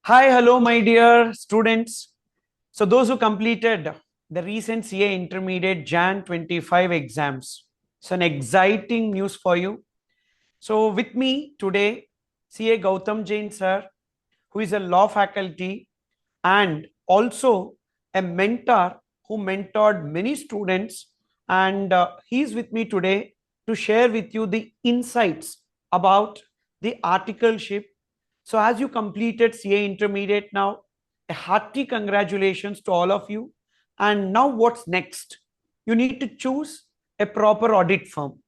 Hi, hello, my dear students. So, those who completed the recent CA Intermediate Jan 25 exams. So, an exciting news for you. So, with me today, CA Gautam Jain sir, who is a law faculty and also a mentor who mentored many students. And he's with me today to share with you the insights about the articleship. So, as you completed CA Intermediate now, a hearty congratulations to all of you. And now, what's next? You need to choose a proper audit firm.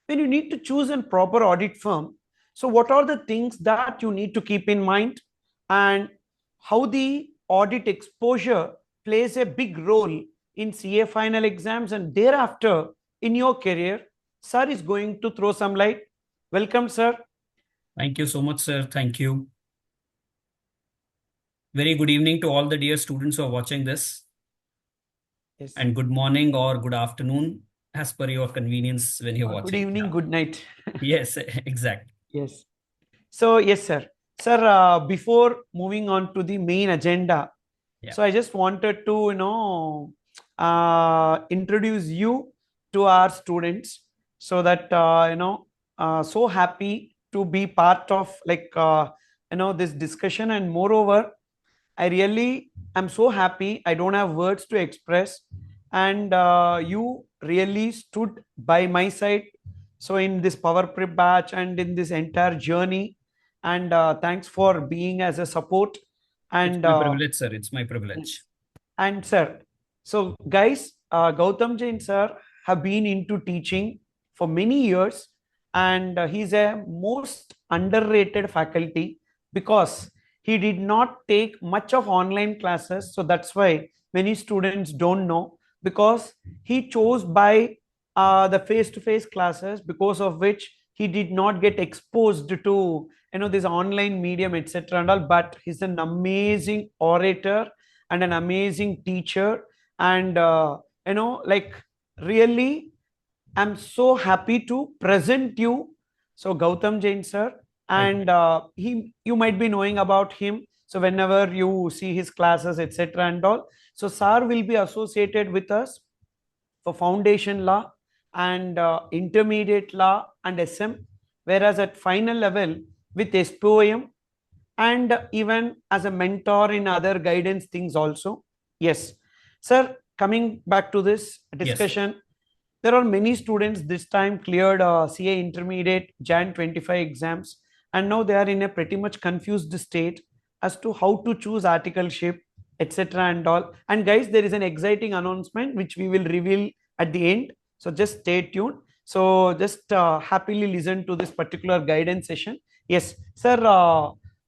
When you need to choose a proper audit firm, so what are the things that you need to keep in mind, and how the audit exposure plays a big role in CA final exams and thereafter in your career? Sir is going to throw some light. Welcome, sir. Thank you so much, sir. Thank you. Very good evening to all the dear students who are watching this, Yes. and good morning or good afternoon, as per your convenience when you're Good watching. evening, Yeah. good night. Yes, exact. Yes. So, yes, sir. Sir, before moving on to the main agenda, Yeah. so I just wanted to, introduce you to our students so that, so happy to be part of this discussion. And moreover, I really am so happy. I don't have words to express. And you really stood by my side. So, in this Power Prep batch and in this entire journey, and thanks for being as a support. It's And my privilege, sir. It's my yes. privilege. And sir, so guys, Gautam Jain sir have been into teaching for many years, and he's a most underrated faculty because he did not take much of online classes. So that's why many students don't know, because he chose by the face-to-face classes, because of which he did not get exposed to this online medium, etc. and all. But he's an amazing orator and an amazing teacher. And like, really, I'm so happy to present you. So, Gautam Jain sir, Thank you. and you might be knowing about him. So, whenever you see his classes, etc., and all, so sir will be associated with us for foundation law and intermediate law and SM, whereas at final level with SPOM, and even as a mentor in other guidance things also. Yes, sir, coming back to this Yes. discussion, there are many students this time cleared CA intermediate Jan 25 exams, and now they are in a pretty much confused state as to how to choose articleship, etc. and all. And guys, there is an exciting announcement which we will reveal at the end, so just stay tuned. So just happily listen to this particular guidance session. Yes, sir,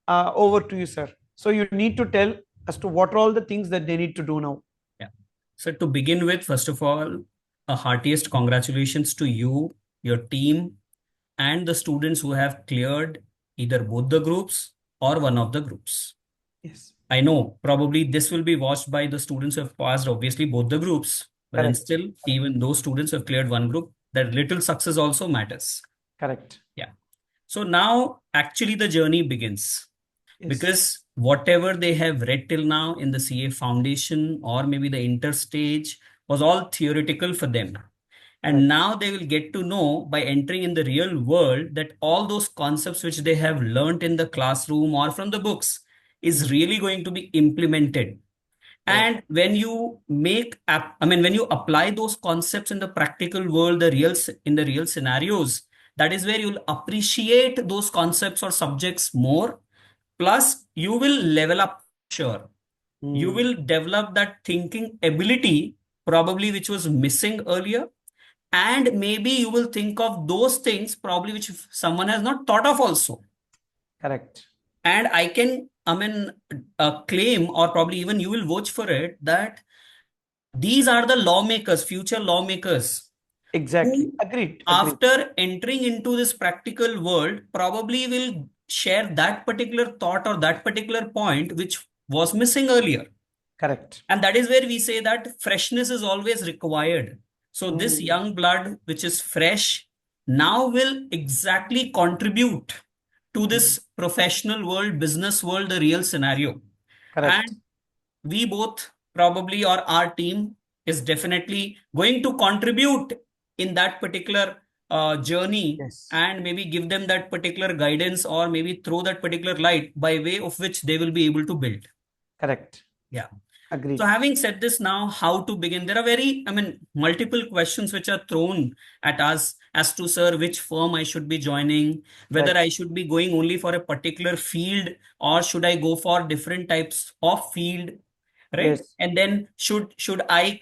over to you, sir. So you need to tell as to what are all the things that they need to do now. Yeah. So to begin with, first of all, a heartiest congratulations to you, your team, and the students who have cleared either both the groups or one of the groups. Yes, I know probably this will be watched by the students who have passed obviously both the groups, but then correct, still, even those students who have cleared one group, that little success also matters. correct. Yeah. So now actually the journey begins, Yes, because whatever they have read till now in the CA foundation or maybe the interstage was all theoretical for them. And correct. now they will get to know by entering in the real world that all those concepts which they have learnt in the classroom or from the books is Mm, really going to be implemented. correct. And when you when you apply those concepts in the practical world, in the real scenarios, that is where you'll appreciate those concepts or subjects more. Plus, you will level up, sure. You Mm, will develop that thinking ability, probably which was missing earlier. And maybe you will think of those things, probably which someone has not thought of also. correct. And claim, or probably even you will watch for it, that these are the lawmakers, future lawmakers, Exactly. who, Agreed. Agreed. after entering into this practical world, probably will share that particular thought or that particular point which was missing earlier. Correct. And that is where we say that freshness is always required. So, this Mm, young blood, which is fresh, now will exactly contribute to this professional world, business world, the real scenario. Correct. And we both probably, or our team is definitely going to contribute in that particular journey, Yes. and maybe give them that particular guidance, or maybe throw that particular light by way of which they will be able to build. Correct. Yeah. So Agreed. having said this, now how to begin? There are multiple questions which are thrown at us as to, sir, which firm I should be joining, whether Right. I should be going only for a particular field, or should I go for different types of field, right? Yes. And then should I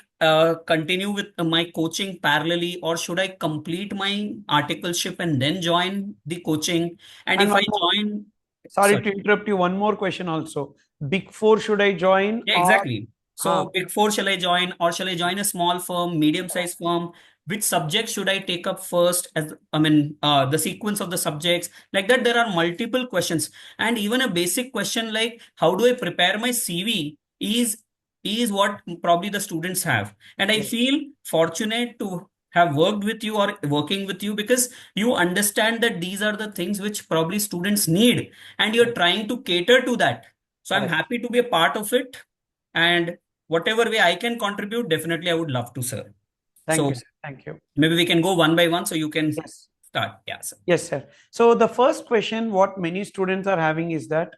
continue with my coaching parallelly, or should I complete my articleship and then join the coaching? And And if I one more. join, Sorry sorry. to interrupt you. One more question also. Big Four should I join Yeah, or exactly. huh? So Big Four shall I join, or shall I join a small firm, medium-sized firm? Which subject should I take up first? The sequence of the subjects, like that. There are multiple questions, and even a basic question like how do I prepare my CV is what probably the students have. And I Yes. feel fortunate to have worked with you or working with you, because you understand that these are the things which probably students need, and you're Correct. trying to cater to that. So I'm Correct. happy to be a part of it. And whatever way I can contribute, definitely I would love to, sir. Thank you, So sir. Thank you. maybe we can go one by one so you can Yes. start. Yeah, sir. Yes, sir. So the first question, what many students are having is that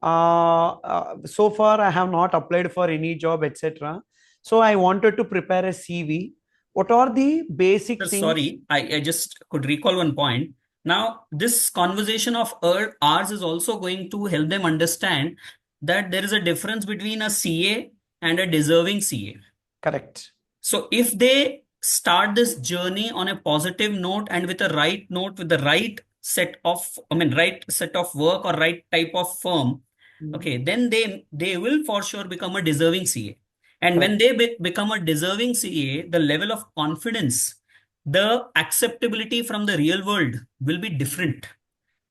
so far I have not applied for any job, etc. So I wanted to prepare a CV. What are the Sir, basic things? sorry, I just could recall one point. Now, this conversation of ours is also going to help them understand that there is a difference between a CA and a deserving CA. Correct. So if they start this journey on a positive note and with a right note, with the right set of, right set of work or right type of firm, Mm, okay, then they will for sure become a deserving CA. And when correct. they become a deserving CA, the level of confidence, the acceptability from the real world will be different.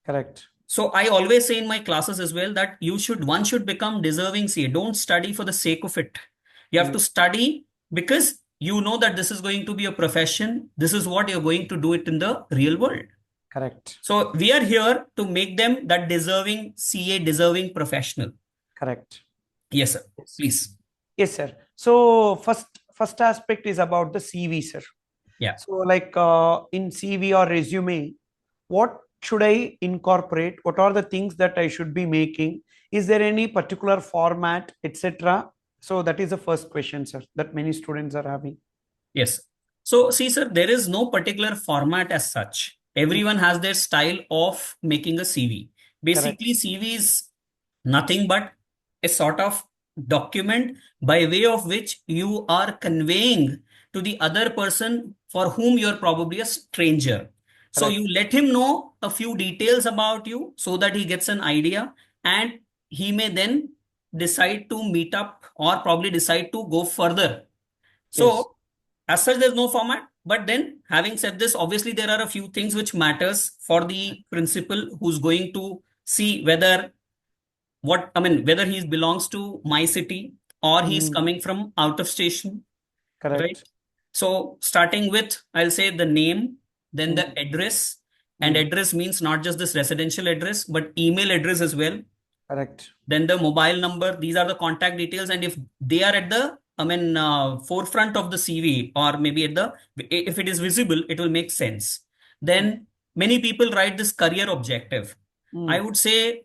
Correct. So I always say in my classes as well that one should become deserving CA. Don't study for the sake of it. You have Mm, to study because you know that this is going to be a profession. This is what you're going to do it in the real world. correct. So we are here to make them that deserving CA, deserving professional. Correct. Yes, sir. Yes. Please. Yes, sir. So first aspect is about the CV, sir. Yeah. So like in CV or resume, what should I incorporate? What are the things that I should be making? Is there any particular format, etc.? So that is the first question, sir, that many students are having. Yes. So, see, sir, there is no particular format as such. Mm, Everyone has their style of making a CV. Basically, correct. CV is nothing but a sort of document by way of which you are conveying to the other person for whom you're probably a stranger. So Correct. you let him know a few details about you so that he gets an idea, and he may then decide to meet up or probably decide to go further. Yes. So as such, there's no format. But then, having said this, obviously there are a few things which matters for the principal who's going to see whether he belongs to my city or he's Mm, coming from out of station, right? correct. So starting with, I'll say the name, then the Mm, address, and mm, address means not just this residential address, but email address as well, correct. then the mobile number. These are the contact details, and if they are at the forefront of the CV, or maybe at the, if it is visible, it will make sense. Mm, Then many people write this career objective. I mm, would say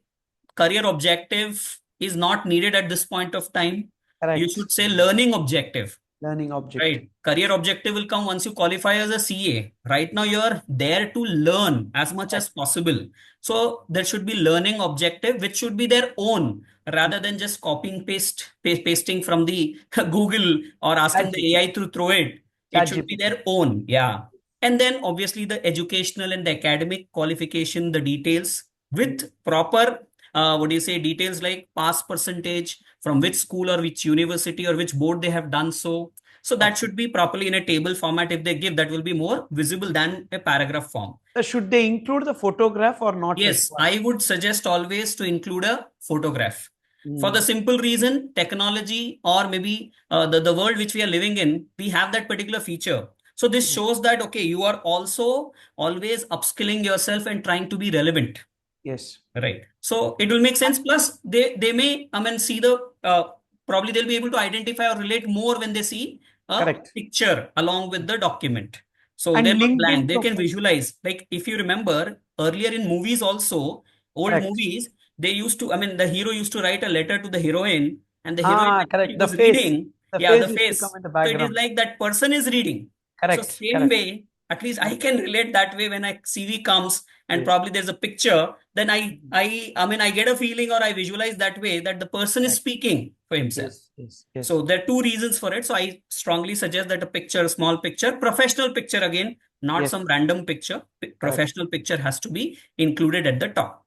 career objective is not needed at this point of time. You correct. should say learning objective. Learning objective. Right. Career objective will come once you qualify as a CA. Right now, you're there to learn as much as Correct. possible. So there should be learning objective, which should be their own, Mm, rather than just copying pasting from the Google or asking the ChatGPT. AI to throw it. It should be ChatGPT. their own. Yeah. And then obviously the educational and the academic qualification, the details Mm, with proper, what do you say, details like pass percentage, from which school or which university or which board they have done so that okay. should be properly in a table format. If they give, that will be more visible than a paragraph form. So should they include the photograph or not Yes, required? I would suggest always to include a photograph. For the Mm, simple reason, technology or maybe the world which we are living in, we have that particular feature. So this mm, shows that, okay, you are also always upskilling yourself and trying to be relevant. Yes. Right. So it will make sense. Plus, they may, I mean, see the probably they'll be able to identify or relate more when they see a Correct. picture along with the document. So they're And not blank. LinkedIn They can profile. visualize. Like if you remember earlier in movies also, old Correct. movies, they used to, I mean, the hero used to write a letter to the heroine, and the heroine, when she Correct. The was face. reading, The yeah, the face used to come face. in the So it is background. like that person is reading. So Correct. same Correct. way, at least I can relate that way when a CV comes and Yes. probably there's a picture, then Mhm. I mean, I get a feeling or I visualize that way that the person is Correct. speaking for himself. Yes. Yes. Yes. So there are two reasons for it. So I strongly suggest that a picture, a small picture, professional picture again, not Yes. some random picture. Correct. Professional picture has to be included at the top.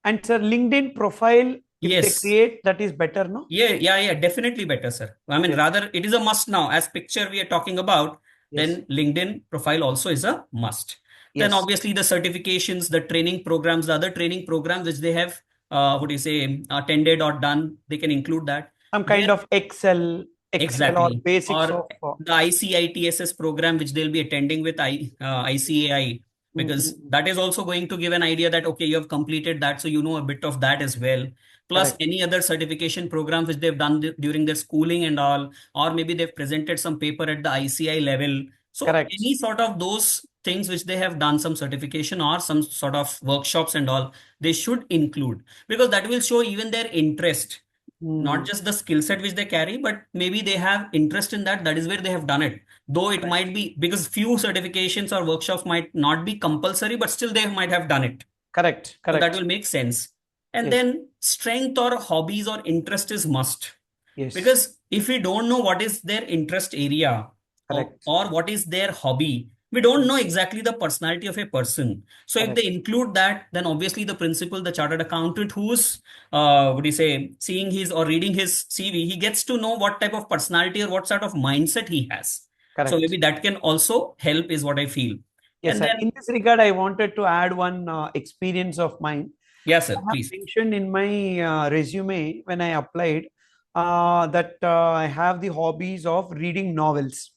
And sir, LinkedIn profile, if they Yes. create, that is better, no? Yeah, definitely better, sir. I mean, Yes. rather, it is a must now. As picture we are talking about, Yes. then LinkedIn profile also is a must. Then Yes. obviously the certifications, the training programs, the other training programs which they have, what do you say, attended or done, they can include that. Some kind There of Excel or exactly. basics Or of. the ICITSS program, which they'll be attending with ICAI, Mm, mm, because mm. that is also going to give an idea that, okay, you have completed that, so you know a bit of that as well. Plus Correct. any other certification program which they've done during their schooling and all, or maybe they've presented some paper at the ICI level. So Correct. any sort of those things which they have done, some certification or some sort of workshops and all, they should include, because that will show even their interest, not Mm, just the skill set which they carry, but maybe they have interest in that. That is where they have done it. Though it correct. might be because few certifications or workshops might not be compulsory, but still they might have done it. Correct. So that Correct. will make sense. And Yes. then strength or hobbies or interest is must. Yes. Because if we don't know what is their interest area, Correct. or what is their hobby, we don't Mm, know exactly the personality of a person. So if they correct. include that, then obviously the principal, the chartered accountant who's, what do you say, seeing his or reading his CV, he gets to know what type of personality or what sort of mindset he has. So maybe Correct. that can also help, is what I feel. Yes, And sir. then, In this regard, I wanted to add one experience of mine. yeah, I sir, have please. mentioned in my resume when I applied that I have the hobbies of reading novels,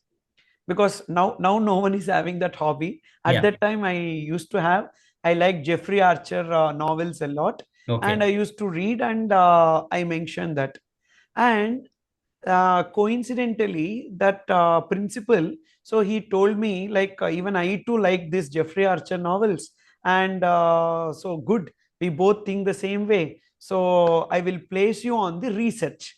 because now no one is having that hobby. At Yeah. that time, I like Jeffrey Archer novels a lot, and Okay. I used to read, and I mentioned that. And coincidentally, that principal, so he told me like, even I too like this Jeffrey Archer novels, and so good, we both think the same way, so I will place you on the research.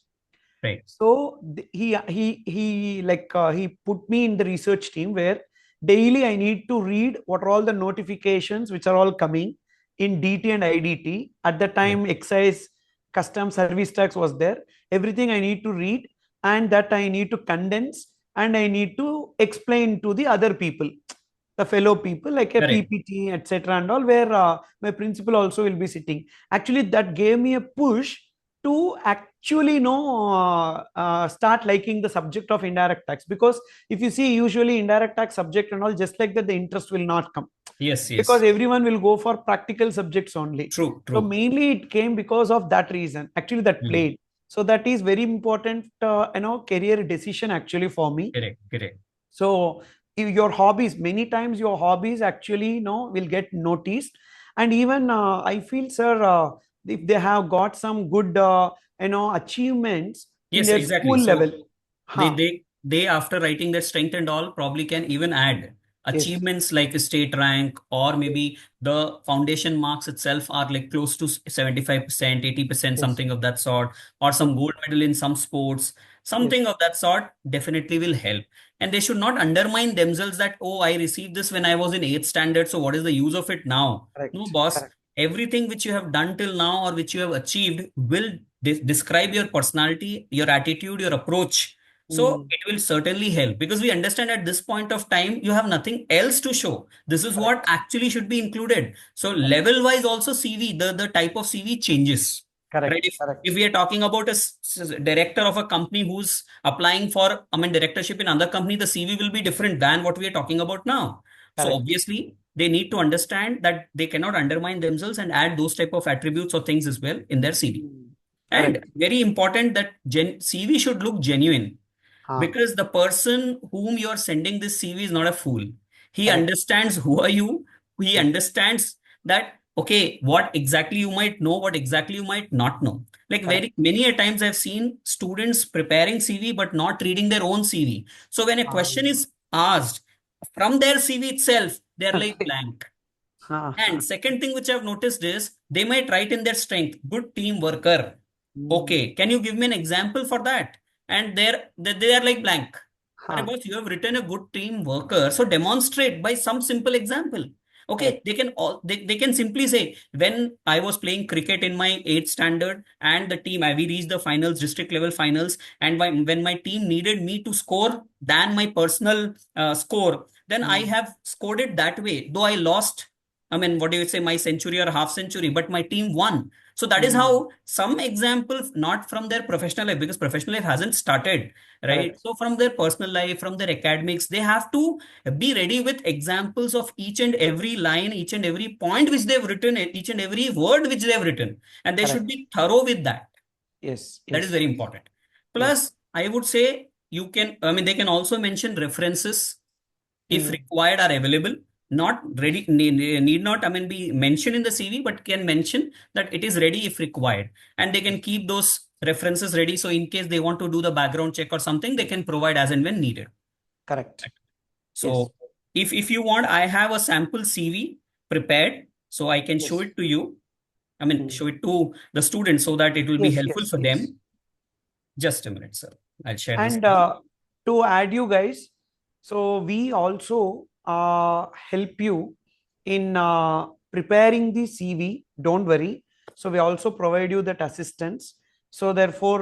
Right. So he like, he put me in the research team where daily I need to read what are all the notifications which are all coming in DT and IDT. At the Right. time, excise, custom service tax was there. Everything I need to read, and that I need to condense, and I need to explain to the other people, the fellow people, like a Correct. PPT, etc. and all, where my principal also will be sitting. Actually, that gave me a push to actually know, start liking the subject of indirect tax, because if you see, usually indirect tax subject and all, just like that, the interest will not come, Yes, because yes. everyone will go for practical subjects only. True, So true. mainly it came because of that reason, actually, that Mhm. played. So that is very important, career decision actually for me. Correct, correct. So if your hobbies, many times your hobbies actually, will get noticed. And even I feel, sir, if they have got some good achievements in Yes, their exactly. school level. So they Huh. they they after writing their strength and all probably can even add Yes. achievements like a state rank, or Yes. maybe the foundation marks itself are like close to 75%, 80%, Yes. something of that sort, or some Mm. gold medal in some sports, Yes. something of that sort definitely will help. And they should not undermine themselves that, oh, I received this when I was in eighth standard, so what is the use of it now? No, Correct. boss. Correct. Everything which you have done till now or which you have achieved will describe your personality, your attitude, your approach. So Mm. it will certainly help, because we understand at this point of time you have nothing else to show. This is what Correct. actually should be included. So Correct. level wise also CV, the type of CV changes. Right? Correct. If Correct. we are talking about a director of a company who's applying for, I mean, directorship in other company, the CV will be different than what we are talking about now. So Correct. obviously they need to understand that they cannot undermine themselves and add those type of attributes or things as well in their CV. Mm. And Correct. very important that CV should look genuine, Huh. because the person whom you are sending this CV is not a fool. He Correct. understands who are you. He Yes. understands that okay, what exactly you might know, what exactly you might not know. Like Correct. very many a times I've seen students preparing CV but not reading their own CV. So when a question is asked from their CV itself, they're like Okay. blank. And Uh-huh. second thing which I've noticed is they might write in their strength, good team worker. Mm. Okay, can you give me an example for that? And they are like blank. Arre Huh. boss, you have written a good team worker, so demonstrate by some simple example. Okay, Correct. they can simply say, when I was playing cricket in my 8th standard and the team, we reached the finals, district level finals, and when my team needed me to score than my personal score, then I Mm. have scored it that way. Though I lost, I mean, what do you say, my century or half century, but my team won. So that is Mm. how some examples, not from their professional life, because professional life hasn't started, right? Correct. So from their personal life, from their academics, they have to be ready with examples of each and every line, each and every point which they've written, each and every word which they've written. And they should Correct. be thorough with that. Yes. That is Yes. very Yes. important. Yes. Plus, I would say you can, I mean, they can also mention references if Mm. required are available, not ready, need not, I mean, be mentioned in the CV, but can mention that it is ready if required. And they can Yes. keep those references ready. So in case they want to do the background check or something, they can provide as and when needed. Correct. Yes. So if you want, I have a sample CV prepared, so I can show Yes. it to you. I mean, Mm. show it to the students so that it will be Yes. helpful Yes. for Yes. them. Just a minute, sir. I'll share the And screen. to add you guys, so we also help you in preparing the CV. Don't worry. So we also provide you that assistance. So therefore,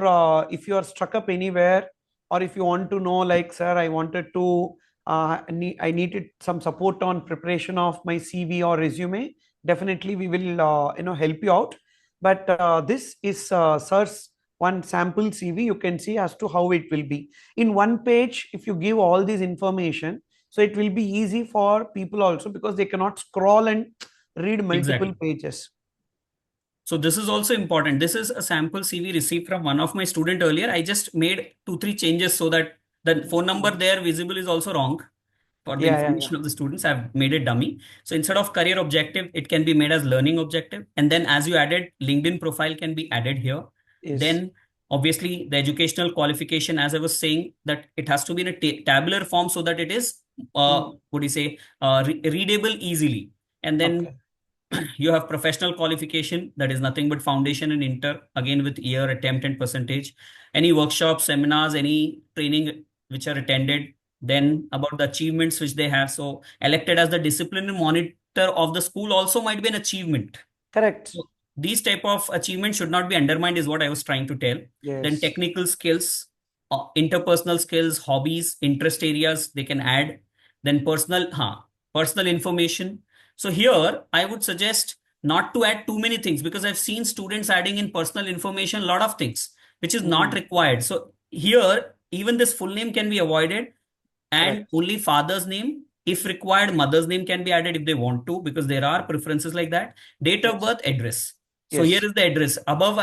if you are stuck up anywhere, or if you want to know, like, sir, I wanted to, I needed some support on preparation of my CV or resume. Definitely, we will, help you out. But this is sir's one sample CV. You can see as to how it will be in one page. If you give all this information, so it will be easy for people also, because they cannot scroll and read multiple Exactly. pages. So this is also important. This is a sample CV received from one of my student earlier. I just made 2, 3 changes so that the phone number Mhm. there visible is also wrong for the Yeah, yeah, yeah. information of the students. I've made it dummy. So instead of career objective, it can be made as learning objective. And then as you added, LinkedIn profile can be added here. Yes. Then obviously the educational qualification, as I was saying, that it has to be in a tabular form so that it is, Mm. what do you say, readable easily. And then Okay. you have professional qualification, that is nothing but foundation and inter, again with year, attempt and percentage. Any workshops, seminars, any training which are attended. Then about the achievements which they have. So elected as the disciplinary monitor of the school also might be an achievement. Correct. So these type of achievements should not be undermined is what I was trying to tell. Then Yes. technical skills, interpersonal skills, hobbies, interest areas they can add. Then personal information. So here I would suggest not to add too many things, because I've seen students adding in personal information a lot of things which is not Mm. required. So here even this full name can be avoided, and Correct. only father's name. If required, mother's name can be added if they want to, because there are preferences like that. Date of Yes. birth, address. So here Yes. is the address. Above,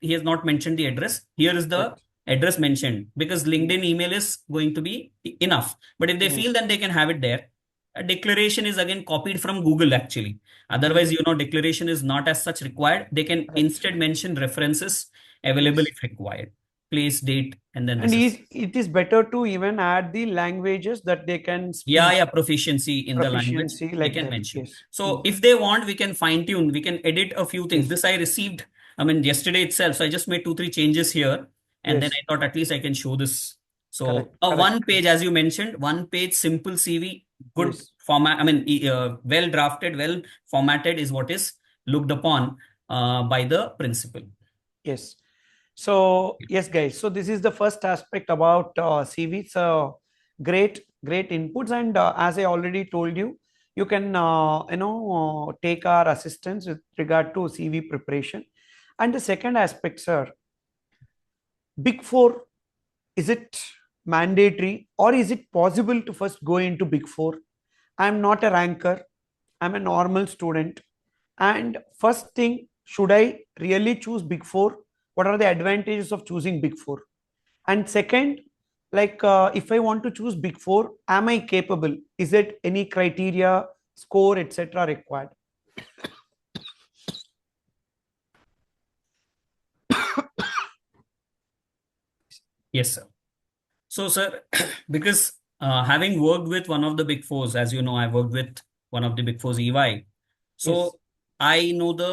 he has not mentioned the address. Here is the Correct. address mentioned, because Mm. LinkedIn email is going to be enough. But if they Mm. feel, then they can have it there. A declaration is again copied from Google actually. Otherwise, Mm. declaration is not as such required. They can Correct. instead mention references available Yes. if required. Place, date, and then And this is. it is better to even add the languages that they can Yeah, speak. yeah, proficiency in the language Proficiency they like can that. mention. Yes. So Mm. if they want, we can fine tune, we can edit a few things. Yes. This I received, I mean, yesterday itself. So I just made 2, 3 changes here. And then I Yes. thought at least I can show this. So Correct. a Correct. one page, as you mentioned, one page simple CV, good Yes. format. I mean, well drafted, well formatted is what is looked upon by the principal. Yes. So yes, guys. So this is the first aspect about CV. So great inputs, and as I already told you, you can take our assistance with regard to CV preparation. And the second aspect, sir, Big Four, is it mandatory, or is it possible to first go into Big Four? I'm not a ranker. I'm a normal student. And first thing, should I really choose Big Four? What are the advantages of choosing Big Four? And second, like if I want to choose Big Four, am I capable? Is it any criteria, score, etc. required? Yes, sir. So, sir, because having worked with one of the big fours, as you know, I worked with one of the big fours, EY. Yes. So I know the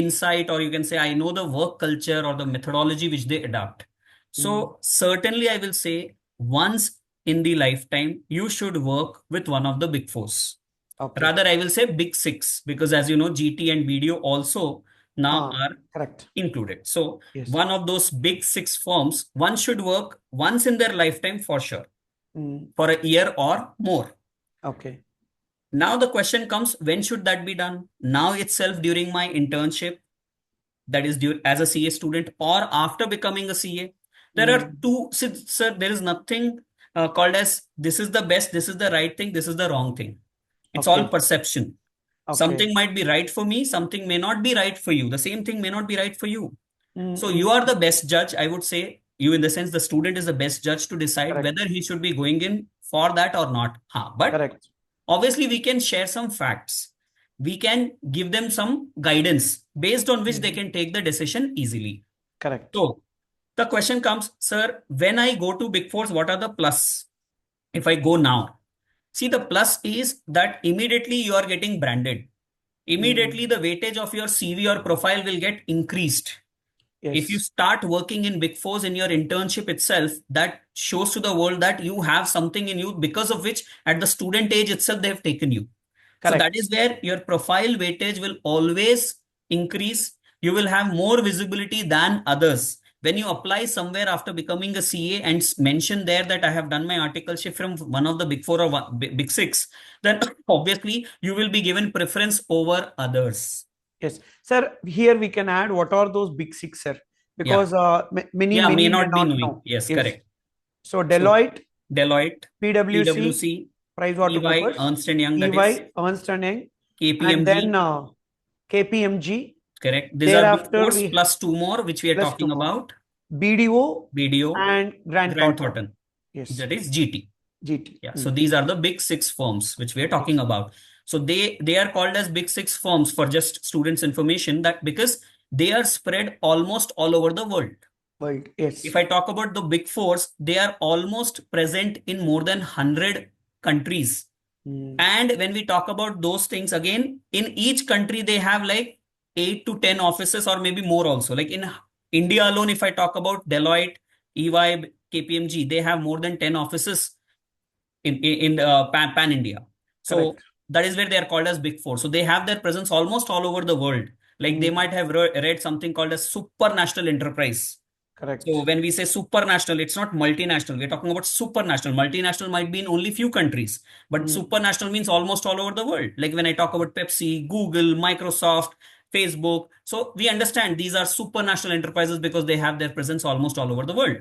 insight, or you can say I know the work culture or the methodology which they adopt. Mm. So certainly I will say once in the lifetime, you should work with one of the big fours. Okay. Rather, I will say big six, because as you know, GT and BDO also now Ah, are correct. included. So Yes. one of those big six firms, one should work once in their lifetime for sure, Mm. for a year or more. Okay. Now the question comes, when should that be done? Now itself during my internship, that is due as a CA student, or after becoming a CA. There are Mm. two, sir, there is nothing called as this is the best, this is the right thing, this is the wrong thing. It's all Okay. perception. Okay. Something might be right for me, something may not be right for you. The same thing may not be right for you. Mm, So you mm, are the mm. best judge, I would say. You, in the sense, the student is the best judge to decide Correct. whether he should be going in for that or not. But Correct. obviously, we can share some facts. We can give them some guidance based on which they Mhm. can take the decision easily. Correct. So the question comes, sir, when I go to Big Fours, what are the plus? If I go now, see, the plus is that immediately you are getting branded. Immediately, Mm. the weightage of your CV or profile will get increased. If you Yes. start working in Big Fours in your internship itself, that shows to the world that you have something in you, because of which at the student age itself they have taken you. So that Correct. is where your profile weightage will always increase. You will have more visibility than others. When you apply somewhere after becoming a CA and mention there that I have done my articleship from one of the big four or big six, then obviously you will be given preference over others. Yes. Sir, here we can add what are those big six, sir? Yeah. Because many, Yeah, may many may not be not knowing. know. Yes, Yes. correct. So So Deloitte, Deloitte, PwC, PwC, EY, PricewaterhouseCoopers, Ernst and Young, that is EY, Ernst and Young, and then KPMG, KPMG. correct. These are big Thereafter, fours we plus two more, which we are plus two talking more about. BDO BDO, and Grant Grant Thornton. Thornton, Yes. that is GT. GT. Yeah, so Mm. these are the big six firms which we are talking Yes. about. So they are called as big six firms for just students' information, that because they are spread almost all over the world. World. If Yes. I talk about the big fours, they are almost present in more than 100 countries. Mm. And when we talk about those things again, in each country, they have like 8 to 10 offices or maybe more also. Like in India alone, if I talk about Deloitte, EY, KPMG, they have more than 10 offices in pan India. So Correct. that is where they are called as Big Four. So they have their presence almost all over the world. Like they Mm. might have read something called as supranational enterprise. So Correct. when we say supranational, it's not multinational. We're talking about supranational. Multinational might be in only few countries, but Mm. supranational means almost all over the world. Like when I talk about Pepsi, Google, Microsoft, Facebook. So we understand these are supranational enterprises because they have their presence almost all over the world.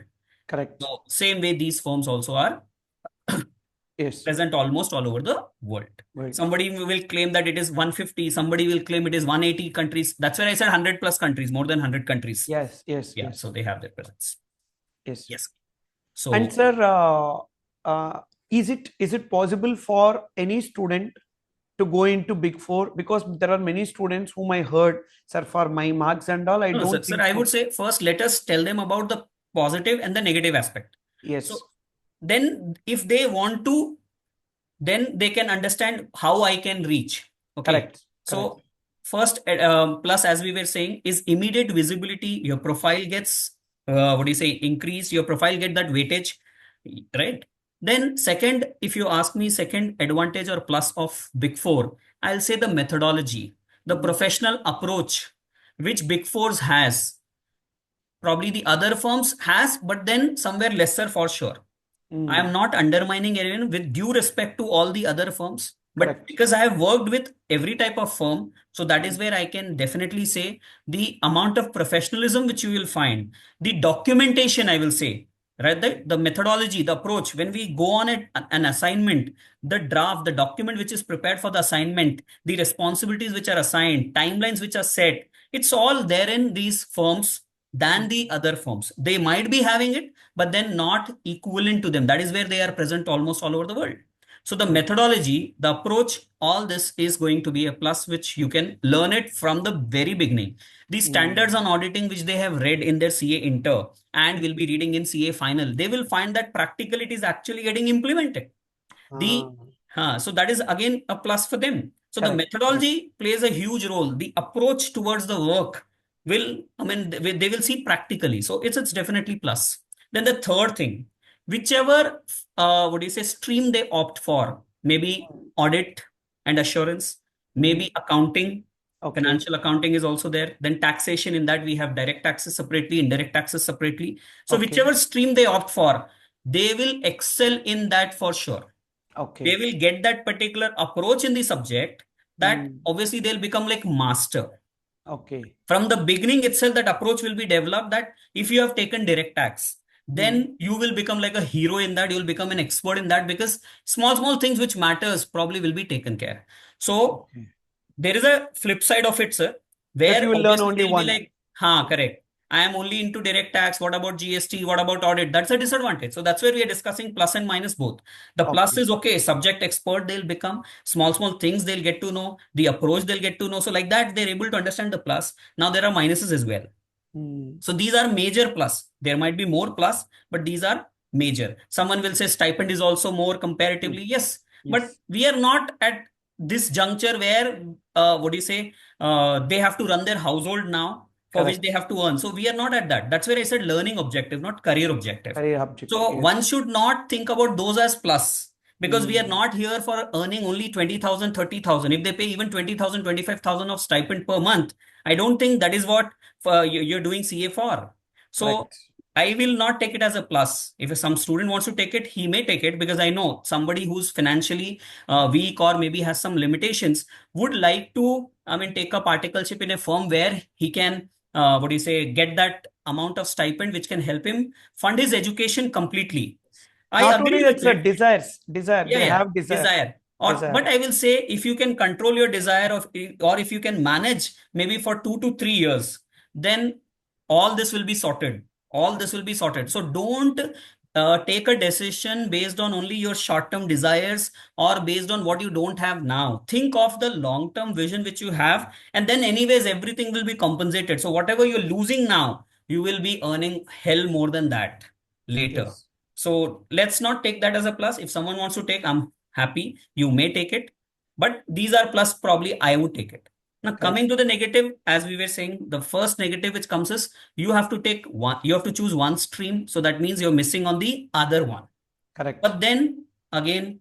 Correct. So same way these firms also are Yes. present almost all over the world. World. Somebody will claim that it is 150, somebody will claim it is 180 countries. That's where I said 100 plus countries, more than 100 countries. Yes. Yes. Yeah, Yes. so they have their presence. Yes. Yes. And So, sir, uh, is it possible for any student to go into Big Four? Because there are many students whom I heard, sir, for my marks and all, I no, don't sir, think I would so. say first let us tell them about the positive and the negative aspect. So Yes. then if they want to, then they can understand how I can reach. Okay. Correct. Correct. So first plus, as we were saying, is immediate visibility. Your profile gets what do you say, increased. Your profile get that weightage, right? Then second, if you ask me, second advantage or plus of Big Four, I'll say the methodology, the Mm. professional approach which Big Fours has. Probably the other firms has, but then somewhere lesser for sure. I am Mm. not undermining anyone, with due respect to all the other firms, but Correct. because I have worked with every type of firm, so that Mm. is where I can definitely say the amount of professionalism which you will find, the documentation, I will say, right? The methodology, the approach, when we go on an assignment, the draft, the document which is prepared for the assignment, the responsibilities which are assigned, timelines which are set, it's all there in these firms than Mm. the other firms. They might be having it, but then not equivalent to them. That is where they are present almost all over the world. So the methodology, the approach, all this is going to be a plus, which you can learn it from the very beginning. The standards on auditing, which they have read in their CA Inter and will be reading in CA Final, they will find that practically it is actually getting implemented. Ah, The so that is again a plus for them. So the correct, correct. methodology plays a huge role. The approach towards the work will, I mean, they will see practically. So it's definitely plus. Then the third thing, whichever what do you say stream they opt for, maybe audit and assurance, Mm, maybe accounting. okay, Financial accounting is also there. Then taxation, in that we have direct taxes separately, indirect taxes separately. So okay, whichever stream they opt for, they will excel in that for sure. They okay. will get that particular approach in the subject, that Mm, obviously they'll become like master. okay. From the beginning itself, that approach will be developed, that if you have taken direct tax, Mm, then you will become like a hero in that. You'll become an expert in that, because small things which matters probably will be taken care. So okay. there is a flip side of it, sir, Because where you will learn obviously only they'll be one. like, correct. I am only into direct tax. What about GST? What about audit? That's a disadvantage. So that's where we are discussing plus and minus both. The plus Okay. is okay, subject expert they'll become, small things they'll get to know, the approach they'll get to know. So like that, they're able to understand the plus. Now there are minuses as well. Mm, So these are major plus. There might be more plus, but these are major. Someone will say stipend is also more yes, comparatively. Yes, but yes, we are not at this juncture where, what do you say, they have to run their household now, for which they correct. have to earn. So we are not at that. That's where I said learning objective, not career objective. Career objective. So one Yes. should not think about those as plus, because we are Mm, not here for earning only 20,000, 30,000. If they pay even 20,000, 25,000 of stipend per month, I don't think that is what you're doing CA for. So correct. I will not take it as a plus. If some student wants to take it, he may take it, because I know somebody who's financially weak or maybe has some limitations would like to, I mean, take up articleship in a firm where he can, what do you say, get that amount of stipend which can help him fund his education completely. I Not only agree that, with sir, it. desires, desire. Yeah, They yeah, have desire, desire. Or, but desire. I will say, if you can control your desire of, or if you can manage maybe for 2 to 3 years, then all this will be sorted. All this will be sorted. So don't take a decision based on only your short-term desires or based on what you don't have now. Think of the long-term vision which you have, and then anyways, everything will be compensated. So whatever you're losing now, you will be earning hell more than that later. Yes, So let's not take that as a plus. If someone wants to take, I'm happy. You may take it. But these are plus, probably I would take it. Now, coming correct, to the negative, as we were saying, the first negative which comes is you have to take one, you have to choose one stream. So that means you're missing on the other one. correct, But then again,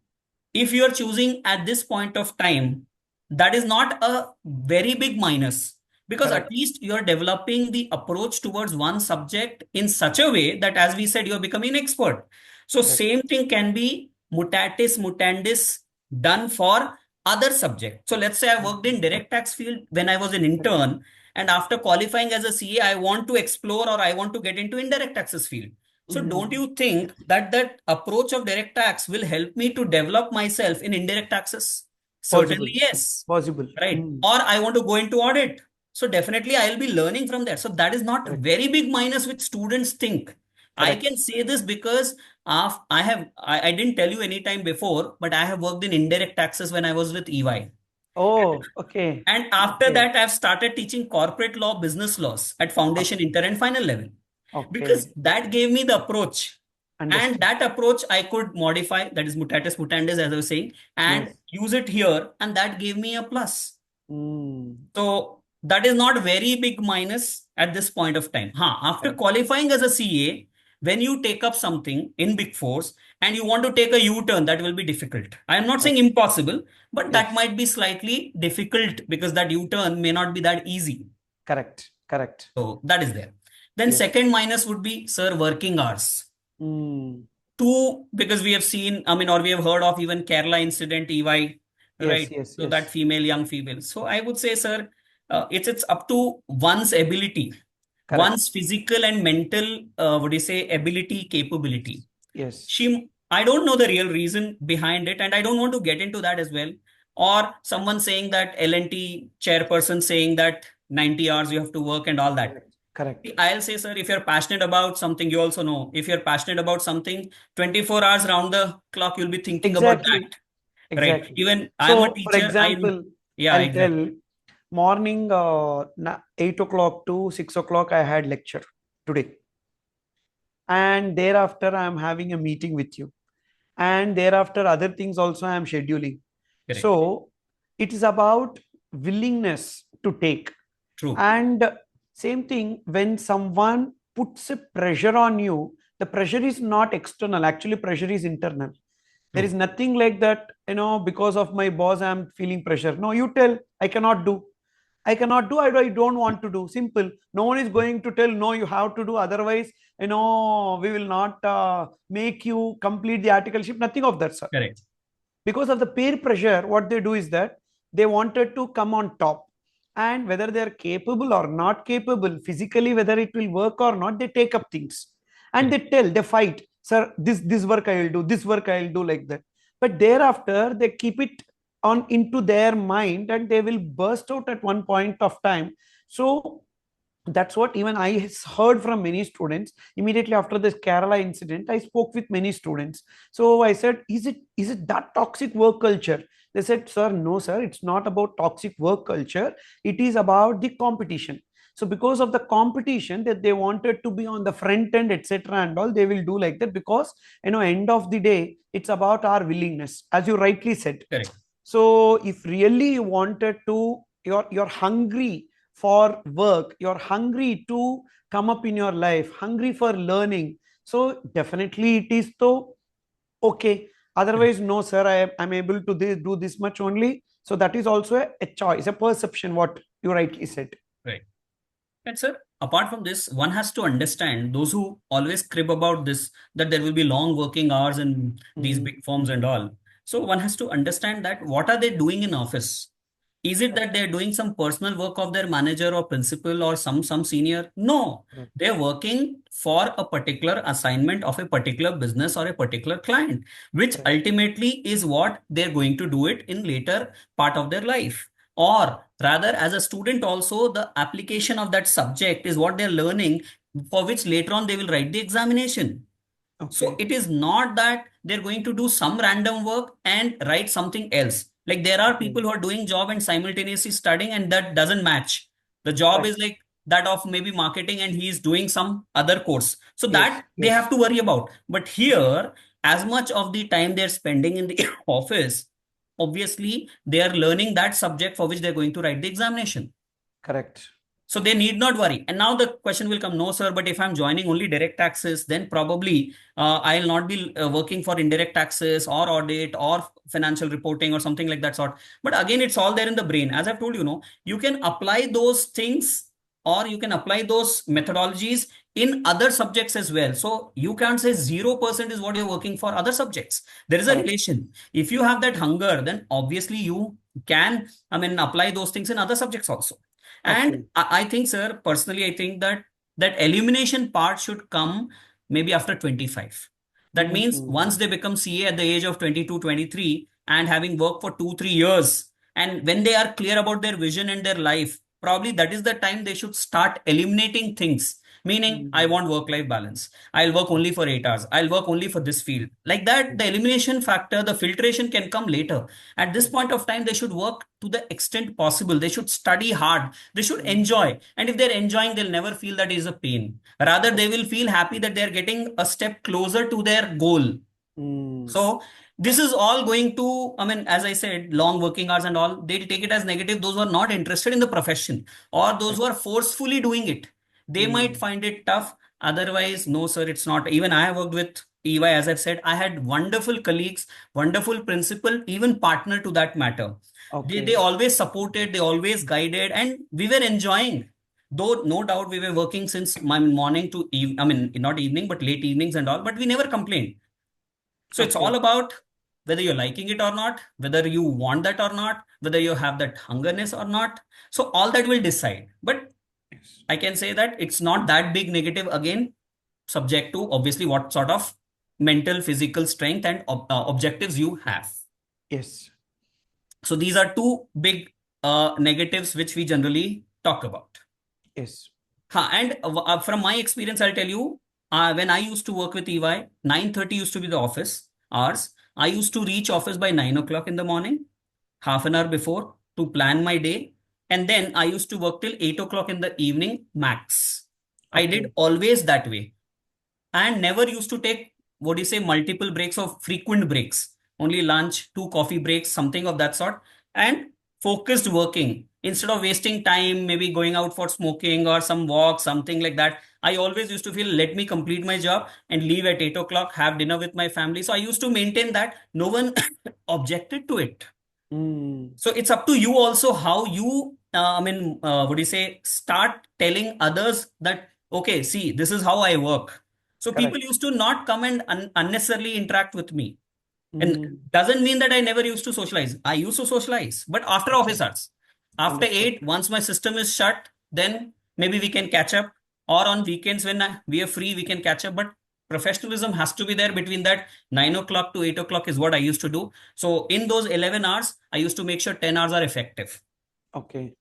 if you are choosing at this point of time, that is not a very big minus, because at correct, least you are developing the approach towards one subject in such a way that, as we said, you are becoming an expert. So correct. same thing can be mutatis mutandis done for other subject. So let's say I worked in direct tax field when I was an Correct. intern, and after qualifying as a CA, I want to explore or I want to get into indirect taxes field. So don't Mm, you think that that approach of direct tax will help me to develop myself in indirect taxes? Certainly, possible, yes. possible. Right. Mm, Or I want to go into audit. So definitely I'll be learning from there. So that is not correct, very big minus which students think. I correct. can say this because I didn't tell you any time before, but I have worked in indirect taxes when I was with EY. Oh, okay, And after okay, that, I've started teaching corporate law, business laws at foundation, okay, inter, and final level, because okay. that gave me the approach. And Understood. that approach I could modify, that is mutatis mutandis, as I was saying, and Yes. use it here. And that gave me a plus. Mm, So that is not very big minus at this point of time. After correct. qualifying as a CA, when you take up something in Big Fours and you want to take a U-turn, that will be difficult. I am not saying Correct. impossible, but that Yes. might be slightly difficult, because that U-turn may not be that easy. Correct. Correct. So that is there. Then Yes. second minus would be, sir, working hours. Mm, Two, because we have seen, I mean, or we have heard of even Kerala incident, EY, yes. right? Yes. So that Yes. female, young female. So I would say, sir, it's up to one's ability, Correct. one's physical and mental, what do you say, ability, capability. Yes. I don't know the real reason behind it, and I don't want to get into that as well. Or someone saying that L&T chairperson saying that 90 hours you have to work and all that. Correct. Correct. I'll say, sir, if you're passionate about something, you also know, if you're passionate about something, 24 hours round the clock, you'll be thinking about Exactly. that. Right. exactly. Even I'm a So, for teacher. example, Yeah, I'll tell exactly. morning 8 o'clock to 6 o'clock, I had lecture today. And thereafter, I'm having a meeting with you. And thereafter, other things also I'm scheduling. Correct. So, it is about willingness to take. True. And same thing, when someone puts a pressure on you, the pressure is not external. Actually, pressure is internal. There is True. nothing like that, because of my boss, I'm feeling pressure. No, you tell, I cannot do. I cannot do. I don't want to do. Simple. No one is going to tell, no, you have to do. Otherwise, we will not make you complete the articleship. Nothing of that, sir. Correct. Because of the peer pressure, what they do is that they wanted to come on top. And whether they are capable or not capable, physically, whether it will work or not, they take up things. And Correct. they tell, they fight, sir, this work I will do, this work I will do, like that. But thereafter, they keep it on into their mind and they will burst out at one point of time. So that's what even I heard from many students. Immediately after this Kerala incident, I spoke with many students. So I said, is it that toxic work culture? They said, sir, no, sir, it's not about toxic work culture. It is about the competition. So because of the competition that they wanted to be on the front end, etc., and all, they will do like that, because end of the day, it's about our willingness, as you rightly said. Correct. So if really you wanted to, you're hungry for work, you're hungry to come up in your life, hungry for learning, so definitely it is so okay. Correct. Otherwise, no, sir, I'm able to do this much only. So that is also a choice, a perception, what you rightly said. Right. And sir, apart from this, one has to understand those who always crib about this, that there will be long working hours in these Mm, big firms and all. So one has to understand that what are they doing in office? Is it that they're doing some personal work of their manager or principal or some senior? No, correct, they're working for a particular assignment of a particular business or a particular client, which correct, ultimately is what they're going to do it in later part of their life. Or rather, as a student also, the application of that subject is what they're learning, for which later on they will write the examination. So okay, it is not that they're going to do some random work and write something else. Like there are okay, people who are doing job and simultaneously studying, and that doesn't match. The job is right, like that of maybe marketing and he is doing some other course. So yes, that they have yes, to worry about. But here, as much of the time they're spending in the office, obviously they are learning that subject for which they're going to write the examination. correct, So they need not worry. And now the question will come, no, sir, but if I'm joining only direct taxes, then probably I'll not be working for indirect taxes or audit or financial reporting or something like that sort. But again, it's all there in the brain. As I've told you, you can apply those things or you can apply those methodologies in other subjects as well. So you can't say 0% is what you're working for other subjects. There is a correct, relation. If you have that hunger, then obviously you can, apply those things in other subjects also. And okay, I think, sir, personally, I think that that elimination part should come maybe after 25. That means mm-hmm. once they become CA at the age of 22, 23, and having worked for 2, 3 years, and when they are clear about their vision and their life, probably that is the time they should start eliminating things. Meaning, I Mm-hmm. want work life balance. I'll work only for 8 hours. I'll work only for this field. Like that, the elimination factor, the filtration can come later. At this Correct. point of time, they should work to the extent possible. They should study hard. They should Mm, enjoy. And if they're enjoying, they'll never feel that is a pain. Rather, they correct. will feel happy that they're getting a step closer to their goal. Mm, So this is all going to, as I said, long working hours and all, they'll take it as negative. Those who are not interested in the profession or those correct. who are forcefully doing it, they might Mm, find it tough. Otherwise, no, sir, it's not. Even I have worked with EY, as I've said, I had wonderful colleagues, wonderful principal, even partner to that matter. They okay. always supported, they always guided, and we were enjoying. Though no doubt we were working since my morning to not evening, but late evenings and all, but we never complained. So it's all Okay. about whether you're liking it or not, whether you want that or not, whether you have that hungerness or not. So all that will decide. But Yes. I can say that it's not that big negative again, subject to obviously what sort of mental, physical strength and objectives you have. Yes. So these are two big negatives which we generally talk about. Yes. And from my experience, I'll tell you, when I used to work with EY, 9:30 used to be the office hours. I used to reach office by 9 o'clock in the morning, half an hour before to plan my day. And then I used to work till 8 o'clock in the evening max. I did Okay. always that way and never used to take, what do you say, multiple breaks or frequent breaks, only lunch, two coffee breaks, something of that sort, and focused working instead of wasting time, maybe going out for smoking or some walk, something like that. I always used to feel, let me complete my job and leave at 8 o'clock, have dinner with my family. So I used to maintain that. No one objected to it. Mm, So it's up to you also how you, what do you say, start telling others that, okay, see, this is how I work. So people correct. used to not come and unnecessarily interact with me. And Mm, doesn't mean that I never used to socialize. I used to socialize, but after okay. office hours. After Understood. 8, once my system is shut, then maybe we can catch up. Or on weekends when we are free, we can catch up. But professionalism has to be there between that 9 o'clock to 8 o'clock is what I used to do. So in those 11 hours, I used to make sure 10 hours are effective. Okay.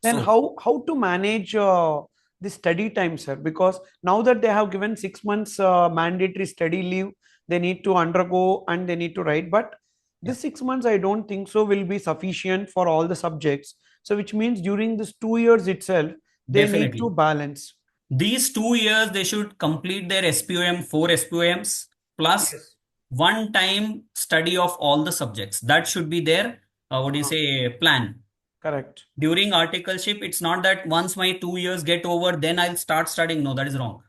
Then So how to manage the study time, sir? Because now that they have given 6 months mandatory study leave, they need to undergo and they need to write. But yeah, this 6 months, I don't think so will be sufficient for all the subjects. So which means during this 2 years itself, they need to definitely. balance. These 2 years, they should complete their SPOM, 4 SPOMs, plus Yes. one time study of all the subjects. That should be their, what do you Uh, say, plan. correct. During articleship, it's not that once my 2 years get over, then I'll start studying. No, that is wrong.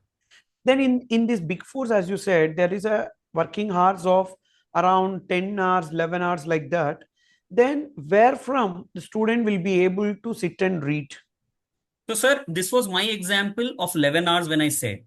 Then in these big fours, as you said, there is a working hours of around 10 hours, 11 hours like that. Then where from the student will be able to sit and read? So, sir, this was my example of 11 hours when I said.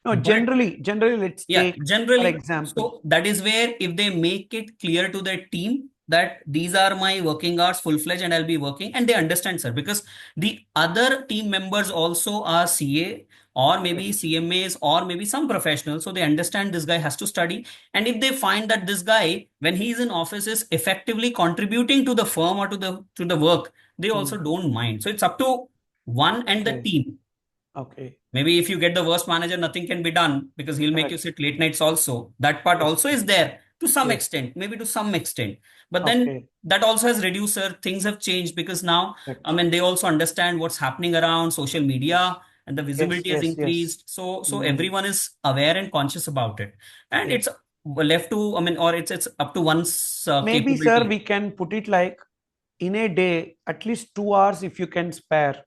No, But generally, let's yeah, take for generally, example. so that is where if they make it clear to their team that these are my working hours full fledged and I'll be working, and they understand, sir, because the other team members also are CA or maybe Yes. CMAs or maybe some professionals. So they understand this guy has to study. And if they find that this guy, when he's in office, is effectively contributing to the firm or to the work, they also Hmm. don't mind. So it's up to one and the Okay. team. Okay. Maybe if you get the worst manager, nothing can be done because he'll make you Correct. sit late nights also. That part Yes. also is there to some Yes. extent, maybe to some extent. But then Okay. that also has reduced, sir. Things have changed because now, Correct. they also understand what's happening around social Yes. media and the Yes. visibility has Yes. Yes. increased. So Hmm. everyone is aware and conscious about it. And Yes. it's left to, or it's up to one's Maybe, sir, capability. we can put it like in a day, at least 2 hours if you can spare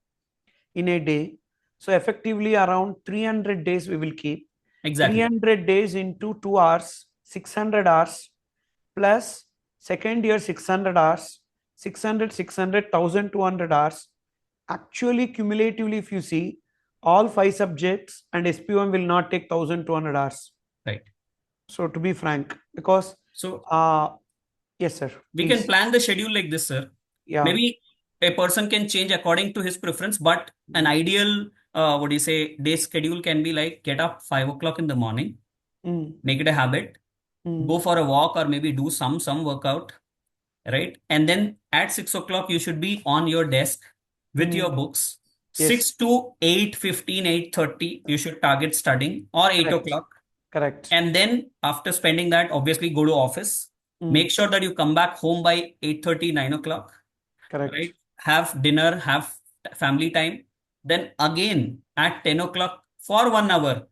in a day. So effectively around 300 days we will keep. Exactly. 300 days into 2 hours, 600 hours plus second year 600 hours, 600, 600, 1200 hours. Actually, cumulatively, if you see, all five subjects and SPOM will not take 1200 hours. Right. So to be frank, because So uh yes, sir, we can please. plan the schedule like this, sir. Yeah. Maybe a person can change according to his preference, but an Mm, ideal, what do you say, day schedule can be like get up 5 o'clock in the morning, mm, make it a habit, mm, go for a walk or maybe do some workout, right? And then at 6 o'clock, you should be on your desk with your mm. books. Yes, 6 to 8:15, 8:30, you should target studying or eight correct, o'clock. correct. And then after spending that, obviously go to office. Make Mm, sure that you come back home by 8:30, 9 o'clock, correct, right? Have dinner, have family time. Then again at 10 o'clock for 1 hour,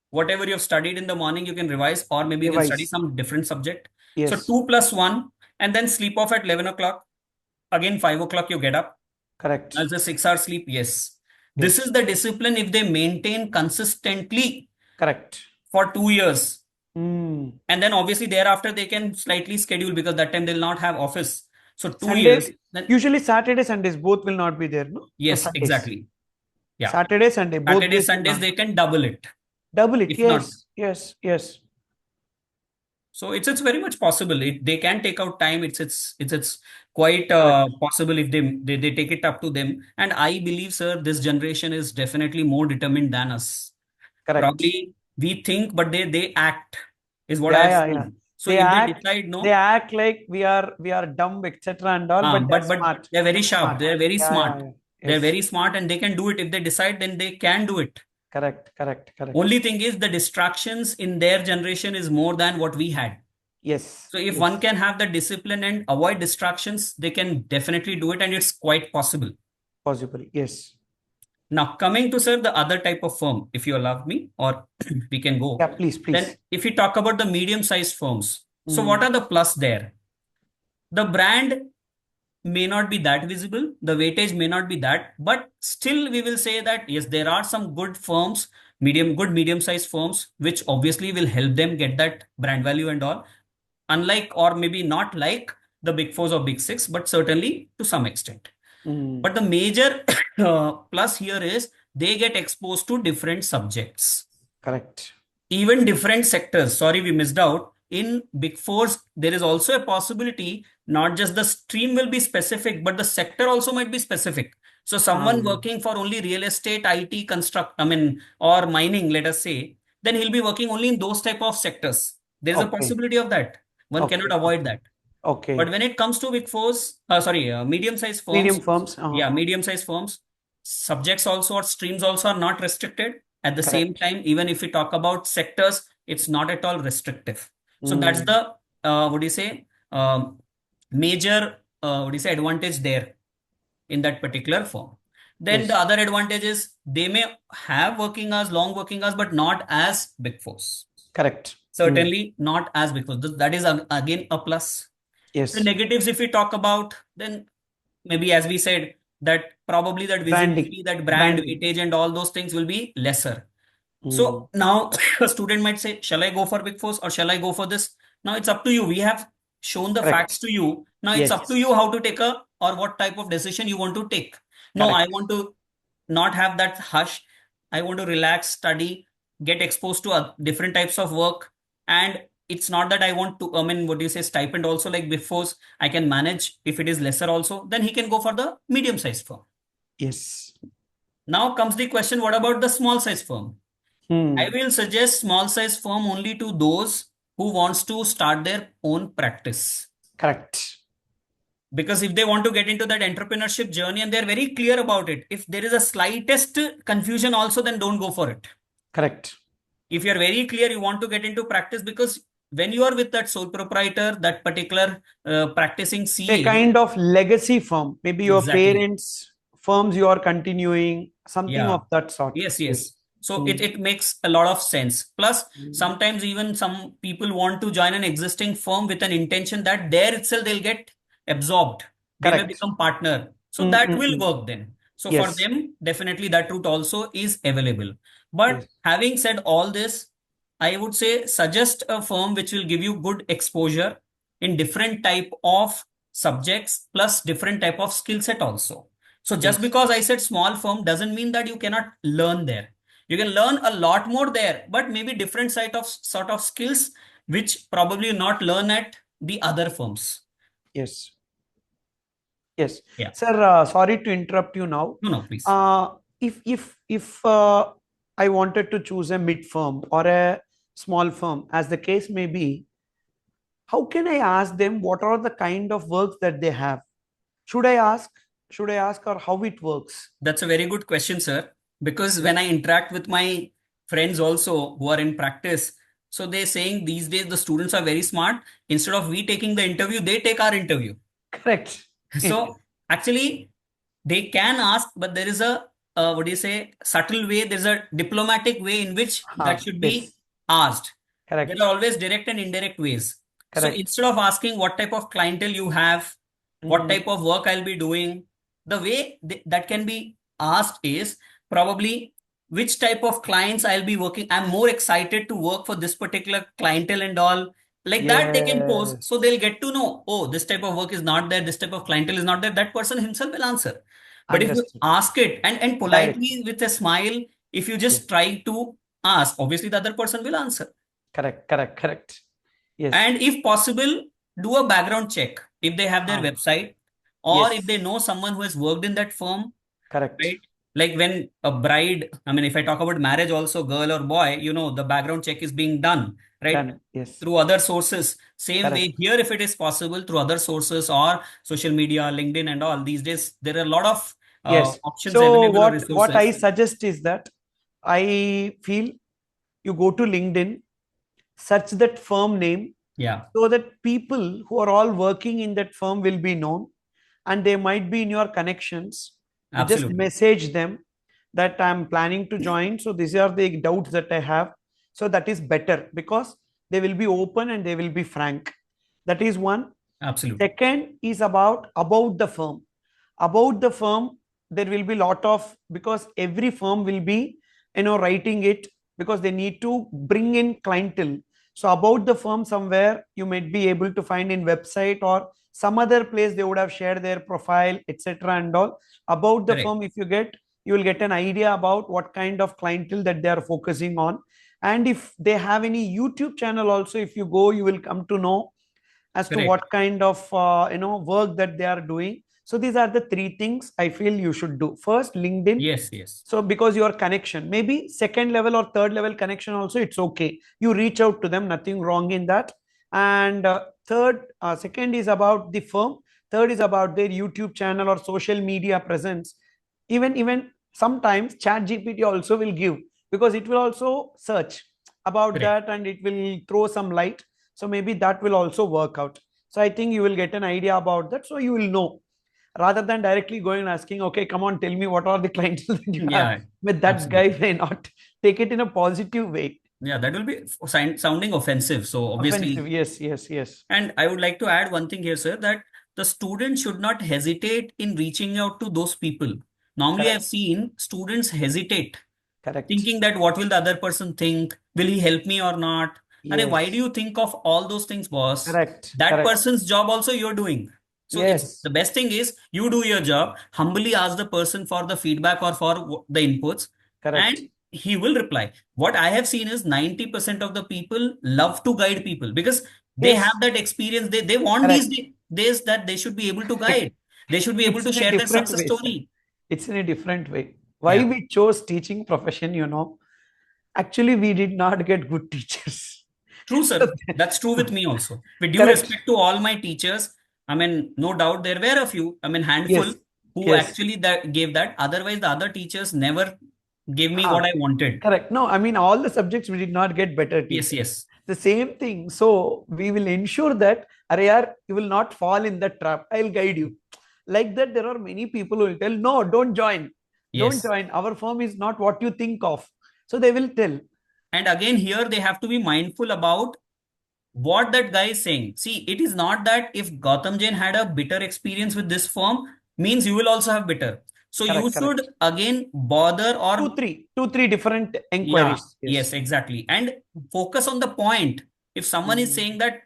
whatever you've studied in the morning, you can revise, or maybe you can study revise. some different subject. So Yes, 2 plus 1, and then sleep off at 11 o'clock. Again, 5 o'clock you get up. correct. That's a 6 hour sleep. Yes. This Yes, is the discipline if they maintain consistently correct. for 2 years. Mm. And then obviously thereafter they can slightly schedule because that time they'll not have office. So 2 years, Sunday, then usually Saturday, Sundays both will not be there, no? So yes, Sundays, exactly. Yeah. Saturday, Sunday, both Saturdays, days will Sundays, not. they can double it. Double it. If not, Yes, yes, yes. so it's very much possible. They can take out time. It's quite Correct, possible if they take it up to them. And I believe, sir, this generation is definitely more determined than us. correct. Probably we think, but they act, is what Yeah, I've yeah, yeah. seen. So They if they act, decide they no, act like we are dumb, etc. and all, but they're but smart. they're very sharp. Smart. They're very Yeah, yeah, smart. yeah. They're Yes, very smart, and they can do it. If they decide, then they can do it. Correct, correct, correct. Only thing is the distractions in their generation is more than what we had. Yes, So if one yes, can have the discipline and avoid distractions, they can definitely do it, and it's quite possible. possible. Yes. Now, coming to, sir, the other type of firm, if you allow me, or we can go. Yeah, please, Then please. if we talk about the medium-sized firms, so what Mm, are the plus there? The brand may not be that visible, the weightage may not be that, but still we will say that yes, there are some good firms, good medium-sized firms, which obviously will help them get that brand value and all. Unlike, or maybe not like, the big fours or big six, but certainly to some extent. mm, But the major plus here is they get exposed to different subjects, correct. even different sectors. Sorry, we missed out. In big fours, there is also a possibility, not just the stream will be specific, but the sector also might be specific. So someone Um, working for only real estate, IT, or mining, let us say, then he'll be working only in those type of sectors. There is a okay, possibility of that. One cannot okay, avoid okay, that. But okay. when it comes to big fours, medium-sized Medium firms, firms. yeah, medium-sized firms, subjects also or streams also are not restricted. At the same Correct. time, even if we talk about sectors, it's not at all restrictive. So that's Mm, the, what do you say, major, what do you say, advantage there in that particular firm. Then the yes, other advantage is they may have working hours, long working hours, but not as big fours. correct. Mm, Certainly not as big fours. That is again a plus. The yes. negatives, if we talk about, then maybe as we said, that probably that Branding, visibility, that brand branding. weightage and all those things will be lesser. Mm, So now a student might say, shall I go for Big Four or shall I go for this? Now it's up to you. We have shown the facts correct. to you. Now it's up to Yes, you how to take a, or what type of decision you want to take. No, I correct. want to not have that hush. I want to relax, study, get exposed to different types of work. And it's not that I want to, what do you say, stipend also like before. I can manage if it is lesser also. Then he can go for the medium sized firm. Yes. Now comes the question, what about the small size firm? I Hmm. will suggest small size firm only to those who wants to start their own practice. Correct. Because if they want to get into that entrepreneurship journey and they're very clear about it, if there is a slightest confusion also, then don't go for it. Correct. If you're very clear, you want to get into practice, because when you are with that sole proprietor, that particular practicing A CA, kind of legacy firm. Maybe your exactly. parents' firms you are continuing, something Yeah. of that sort. Yes, Yes. yes. So Hmm. it makes a lot of sense. Plus, Hmm. sometimes even some people want to join an existing firm with an intention that there itself they'll get absorbed. They may Correct. become partner. So Mm, that mm, will mm. work then. So for Yes. them, definitely that route also is available. But Yes. having said all this, I would say suggest a firm which will give you good exposure in different type of subjects plus different type of skill set also. So just Yes. because I said small firm doesn't mean that you cannot learn there. You can learn a lot more there, but maybe different sort of skills which probably not learn at the other firms. Yes. Yes. Yeah. Sir, sorry to interrupt you now. No, no, please. If I wanted to choose a mid firm or a small firm, as the case may be, how can I ask them what are the kind of works that they have? Should I ask? Should I ask or how it works? That's a very good question, sir. Because when I interact with my friends also who are in practice, so they're saying these days the students are very smart. Instead of we taking the interview, they take our interview. Correct. So actually, they can ask, but there is a, what do you say, subtle way. There's a diplomatic way in which that should be Yes. asked. There are Correct. always direct and indirect ways. So Correct. instead of asking what type of clientele you have, what Mm, type of work I'll be doing, the way that can be asked is probably which type of clients I'll be working. I'm more excited to work for this particular clientele and all. Like that, they can pose. So yes. they'll get to know, oh, this type of work is not there, this type of clientele is not there. That person himself will answer. But if you Understood. ask it and Directly. politely with a smile, if you Yes. just try to ask, obviously the other person will answer. Correct. Correct. Correct. Yes. And if possible, do a background check if they have their Ah, website, or if they yes. know someone who has worked in that firm, Correct. right? Like when a bride, if I talk about marriage also, girl or boy, the background check is being done, right? Done. Yes. Through other sources. Same way Correct. here, if it is possible, through other sources or social media, LinkedIn and all. These days, there are a lot of Yes. options So available or what I resources. suggest is that I feel you go to LinkedIn, search that firm name, Yeah, so that people who are all working in that firm will be known, and they might be in your connections. You just absolutely. message them that I'm planning to join. So these are the doubts that I have. So that is better because they will be open and they will be frank. That is one. Absolutely. Second is about the firm. About the firm, there will be lot of, because every firm will be writing it, because they need to bring in clientele. So about the firm, somewhere you might be able to find in website or some other place they would have shared their profile, etc. and all. About the Correct. firm, if you get, you will get an idea about what kind of clientele that they are focusing on. And if they have any YouTube channel also, if you go, you will come to know as to Correct. what kind of work that they are doing. So these are the three things I feel you should do. First, LinkedIn. Yes, yes. So because your connection, maybe second level or third level connection also, it's okay, you reach out to them, nothing wrong in that. And second is about the firm. Third is about their YouTube channel or social media presence. Even sometimes chat gpt also will give, because it will also search about Correct. that and it will throw some light. So maybe that will also work out. So I think you will get an idea about that, so you will know, rather than directly going and asking, okay, come on, tell me what are the clients that you have. Yeah, With that guy absolutely. may not take it in a positive way. Yeah, that will be sounding offensive. So Offensive, obviously, yes, yes, yes. and I would like to add one thing here, sir, that the student should not hesitate in reaching out to those people. Normally, I've Correct, seen students hesitate, correct. thinking that what will the other person think? Will he help me or not? And why do Yes, you think of all those things, boss? correct, That correct. person's job also you're doing. So it's Yes, the best thing is you do your job, humbly ask the person for the feedback or for the inputs, correct. and he will reply. What I have seen is 90% of the people love to guide people because they have Yes, that experience. They want these correct. days that they should be able to guide. They should be able It's to in a share their different success way, sir. story. It's in a different way. Why Yeah. we chose teaching profession, actually we did not get good teachers. True, So, sir. That's true with me also. With due correct. respect to all my teachers, I mean, no doubt there were a few, I mean, handful Yes, who yes. actually that gave that. Otherwise, the other teachers never gave me what Ah, I wanted. correct. No, I mean, all the subjects we did not get better Yes, teachers. yes, The same thing. So we will ensure that, Areyar, you will not fall in that trap. I'll guide you. Like that, there are many people who will tell, no, don't join. Don't yes. join. Our firm is not what you think of. So they will tell. And again, here they have to be mindful about what that guy is saying. See, it is not that if Gautam Jain had a bitter experience with this firm, means you will also have bitter. So you Correct, should correct. again bother or Two, three different yeah, inquiries. yes, Yes. exactly. And focus on the point. If someone is Mm, saying that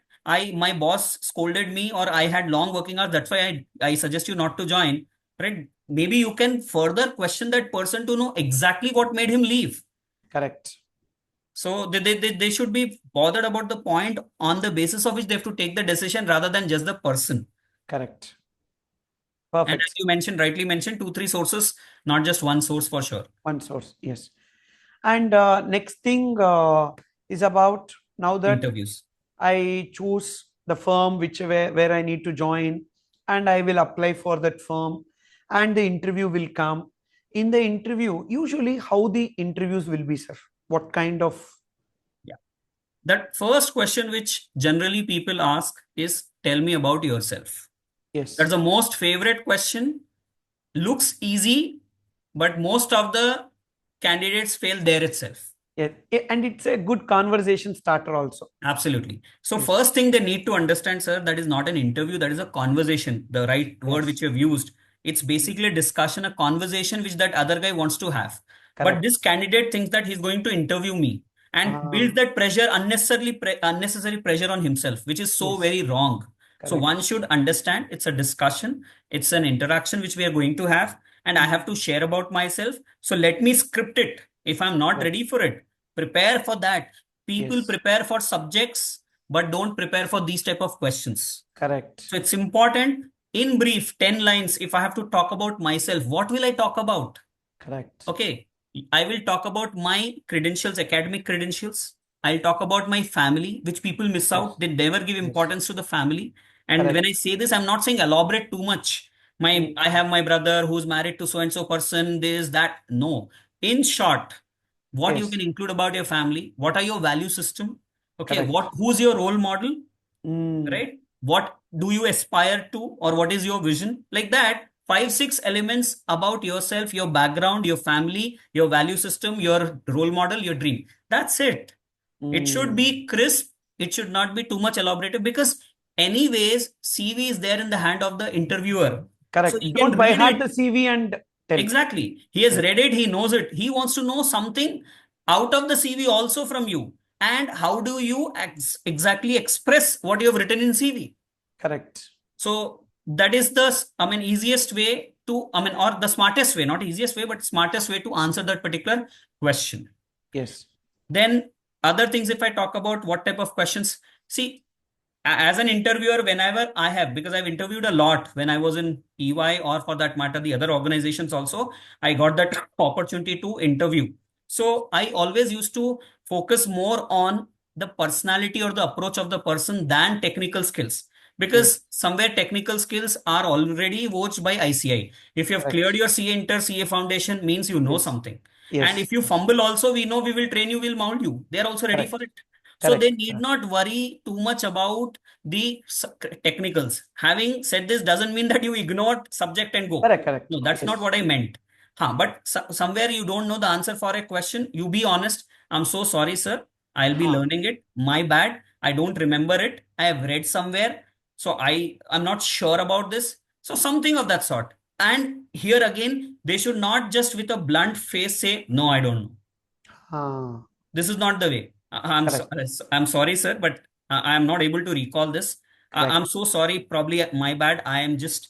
my boss scolded me or I had long working hours, that's why I suggest you not to join, right? Maybe you can further question that person to know exactly what made him leave. correct, So they should be bothered about the point on the basis of which they have to take the decision rather than just the person. correct. And as Perfect. you mentioned, rightly mentioned, two, three sources, not just one source for sure. One source. Yes. And next thing is about, now that Interviews. I choose the firm which where I need to join, and I will apply for that firm, and the interview will come. In the interview, usually how the interviews will be, sir? What kind of? Yeah. That first question which generally people ask is tell me about yourself. That's Yes. the most favorite question. Looks easy, but most of the candidates fail there itself. Yeah. And it's a good conversation starter also. Absolutely. So Yes. first thing they need to understand, sir, that is not an interview, that is a conversation. The right word which Yes. you have used. It's basically a discussion, a conversation which that other guy wants to have. But Correct. this candidate thinks that he's going to interview me and Ah, builds that pressure, unnecessary pressure on himself, which is so yes. very wrong. So one Correct. should understand it's a discussion, it's an interaction which we are going to have, and I have to Mm, share about myself. So let me script it. If I'm not correct. ready for it, prepare for that. People Yes. prepare for subjects but don't prepare for these type of questions. Correct. So it's important. In brief, 10 lines, if I have to talk about myself, what will I talk about? Correct. Okay, I will talk about my credentials, academic credentials. I'll talk about my family, which people miss out. Yes. They never give Yes. importance to the family. And when I Correct. say this, I'm not saying elaborate too much. I Mm, have my brother who's married to so and so person, this, that. No. In short, what you Yes. can include about your family, what are your value system, okay, Correct. who's your role model, Mm, right? What do you aspire to, or what is your vision? Like that, five, six elements about yourself, your background, your family, your value system, your role model, your dream. That's it. It should mm, be crisp. It should not be too much elaborative because, anyways, CV is there in the hand of the interviewer. So correct. he can Don't by read heart it. the CV and tell. Exactly. He has Yes. read it. He knows it. He wants to know something out of the CV also from you. And how do you exactly express what you have written in CV? Correct. So that is the, easiest way to, or the smartest way, not easiest way, but smartest way to answer that particular question. Yes. Then other things, if I talk about what type of questions, see, as an interviewer, whenever I have, because I've interviewed a lot when I was in EY, or for that matter, the other organizations also, I got that opportunity to interview. So I always used to focus more on the personality or the approach of the person than technical skills. Yes. Because somewhere technical skills are already watched by ICI. If you have cleared Correct. your CA Inter, CA Foundation, means you know Yes. something. And Yes. if you Yes. fumble also, we know we will train you, we'll mold you. They are also ready for Correct. it. So they Correct. need Correct. not worry too much about the technicals. Having said this, doesn't mean that you ignore subject and go. Correct. Correct. No, that's not Yes. what I meant. Huh, but somewhere you don't know the answer for a question, you be honest. I'm so sorry, sir. I'll be Huh. learning it. My bad. I don't remember it. I have read somewhere. So I'm not sure about this. So something of that sort. And here again, they should not just with a blunt face say, no, I don't know. Huh. This is not the way. Correct. I'm sorry, sir, but I am not able to recall this. I'm Correct. so sorry. Probably my bad. I'm just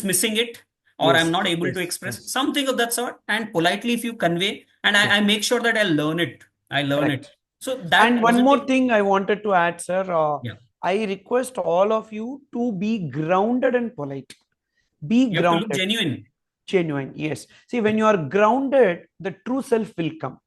missing it, or I'm Yes. not able to Yes. express Yes. something of that sort. And politely, if you convey, and I Yes. make sure that I learn it. I learn it. Correct. So that And one positive, more thing I wanted to add, sir. yeah, I request all of you to be grounded and polite. Be you have to look grounded, genuine. genuine. Yes. See, when Correct. you are grounded, the true self will come.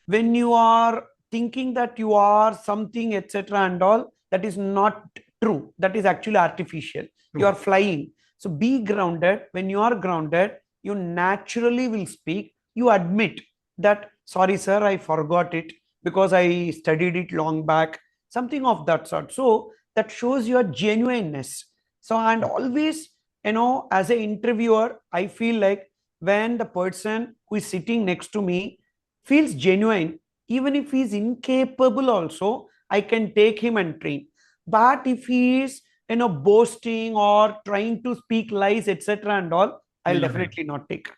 When you are thinking that you are something, etc., and all, that is not true. That is actually artificial. You are True. flying. So be grounded. When you are grounded, you naturally will speak. You admit that, sorry, sir, I forgot it because I studied it long back, something of that sort. So that shows your genuineness. So, and always, as an interviewer, I feel like when the person who is sitting next to me feels genuine, even if he's incapable, also, I can take him and train. But if he is, boasting or trying to speak lies, etc., and all, You I'll will not hire. definitely not take.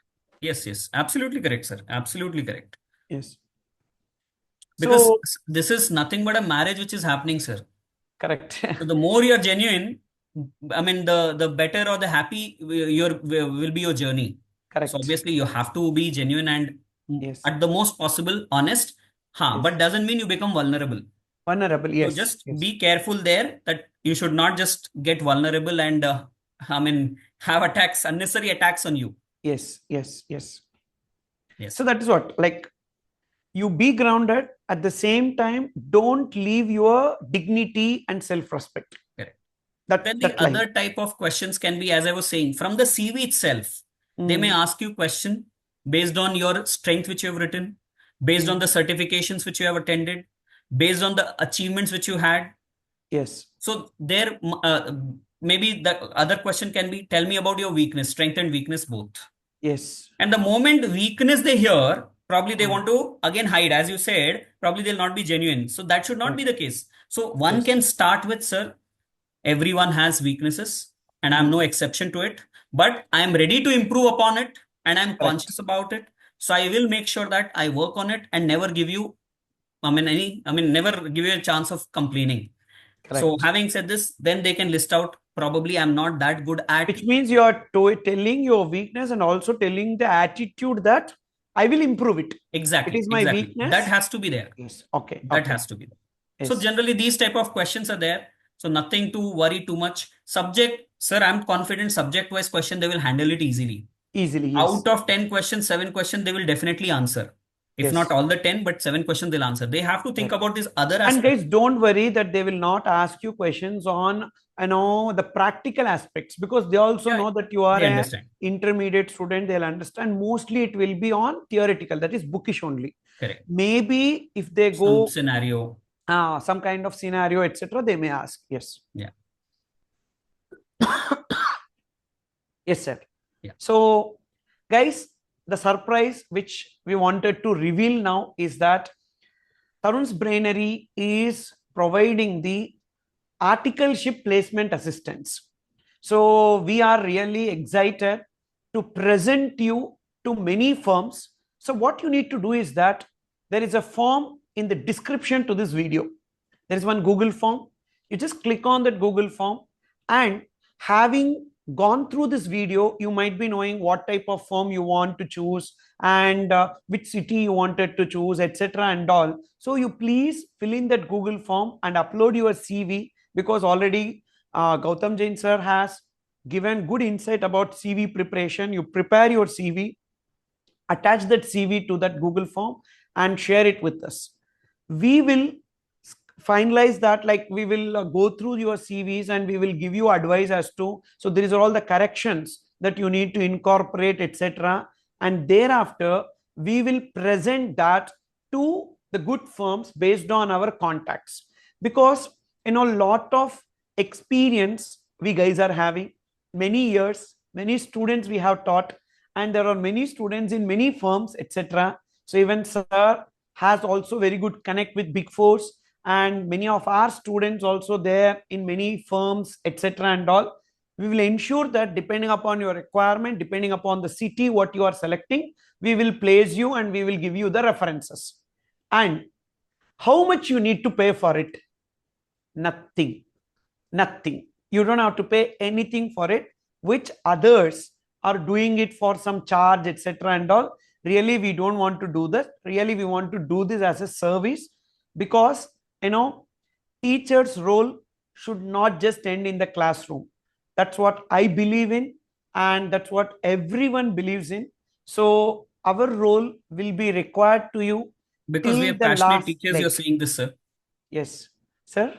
Yes, yes, absolutely correct, sir. Absolutely correct. Yes. Because So, this is nothing but a marriage which is happening, sir. correct. So the more you're genuine, the better or the happy your will be your journey. So Correct. obviously you have to be genuine and Yes. at the most possible honest. But Yes. doesn't mean you become vulnerable. Vulnerable. So Yes. just Yes. be careful there that you should not just get vulnerable and have attacks, unnecessary attacks on you. Yes. Yes. Yes. So Yes, that is what, like, you be grounded at the same time. Don't leave your dignity and self-respect. correct. That Then the that line. other type of questions can be, as I was saying, from the CV itself. They may Mm, ask you question based on your strength which you have written, based on mm, the certifications which you have attended, based on the achievements which you had. yes. So there, maybe the other question can be, tell me about your weakness, strength and weakness both. Yes. And the moment weakness they hear, probably they Mm, want to again hide, as you said, probably they'll not be genuine. So that should not be correct. the case. So one Yes. can start with, sir, everyone has weaknesses, and I'm Mm, no exception to it. But I'm ready to improve upon it, and I'm correct. conscious about it. So I will make sure that I work on it and never give you, never give you a chance of complaining. So Correct. having said this, then they can list out probably I'm not that good at. Which means you are telling your weakness and also telling the attitude that I will improve it. It Exactly, is my exactly. That weakness. has to be there. Yes. Okay. That Okay. has to be there. So Yes. generally these type of questions are there. So nothing to worry too much. Subject, sir, I'm confident subject wise question, they will handle it easily. Easily. Yes. Out of 10 questions, 7 questions, they will definitely answer. If not all the 10, but 7 questions they'll answer. They have to think about this other And aspect. guys, don't worry that they will not ask you questions on, the practical aspects, because they also know that you are They a understand. intermediate student. They'll understand. Mostly it will be on theoretical, that is bookish only. Correct. Maybe if they Some go scenario. some kind of scenario, etc., they may ask. Yes. Yeah. Yes, sir. Yeah. So, guys, the surprise which we wanted to reveal now is that Tharuns Brainery is providing the articleship placement assistance. So we are really excited to present you to many firms. So what you need to do is that there is a form in the description to this video. There is one Google form. You just click on that Google form, and having gone through this video, you might be knowing what type of firm you want to choose and which city you wanted to choose, etc. and all. So you please fill in that Google form and upload your CV, because already Gautam Jain sir has given good insight about CV preparation. You prepare your CV, attach that CV to that Google form and share it with us. We will finalize that, like we will go through your CVs and we will give you advice as to, so there is all the corrections that you need to incorporate, etc. And thereafter we will present that to the good firms based on our contacts, because lot of experience we guys are having, many years, many students we have taught, and there are many students in many firms, etc. So even sir has also very good connect with big fours, and many of our students also there in many firms, etc. and all. We will ensure that depending upon your requirement, depending upon the city what you are selecting, we will place you and we will give you the references. And how much you need to pay for it? Nothing. You don't have to pay anything for it, which others are doing it for some charge, etc. and all. Really, we don't want to do that. Really, we want to do this as a service, because teacher's role should not just end in the classroom. That's what I believe in, and that's what everyone believes in. So our role will be required to you Because we till are the passionate last teachers, leg. you're saying this, sir. Yes, sir.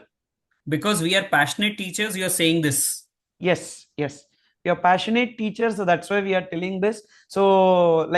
Because we are passionate teachers, you're saying this. Yes, we are passionate teachers, so that's why we are telling this. So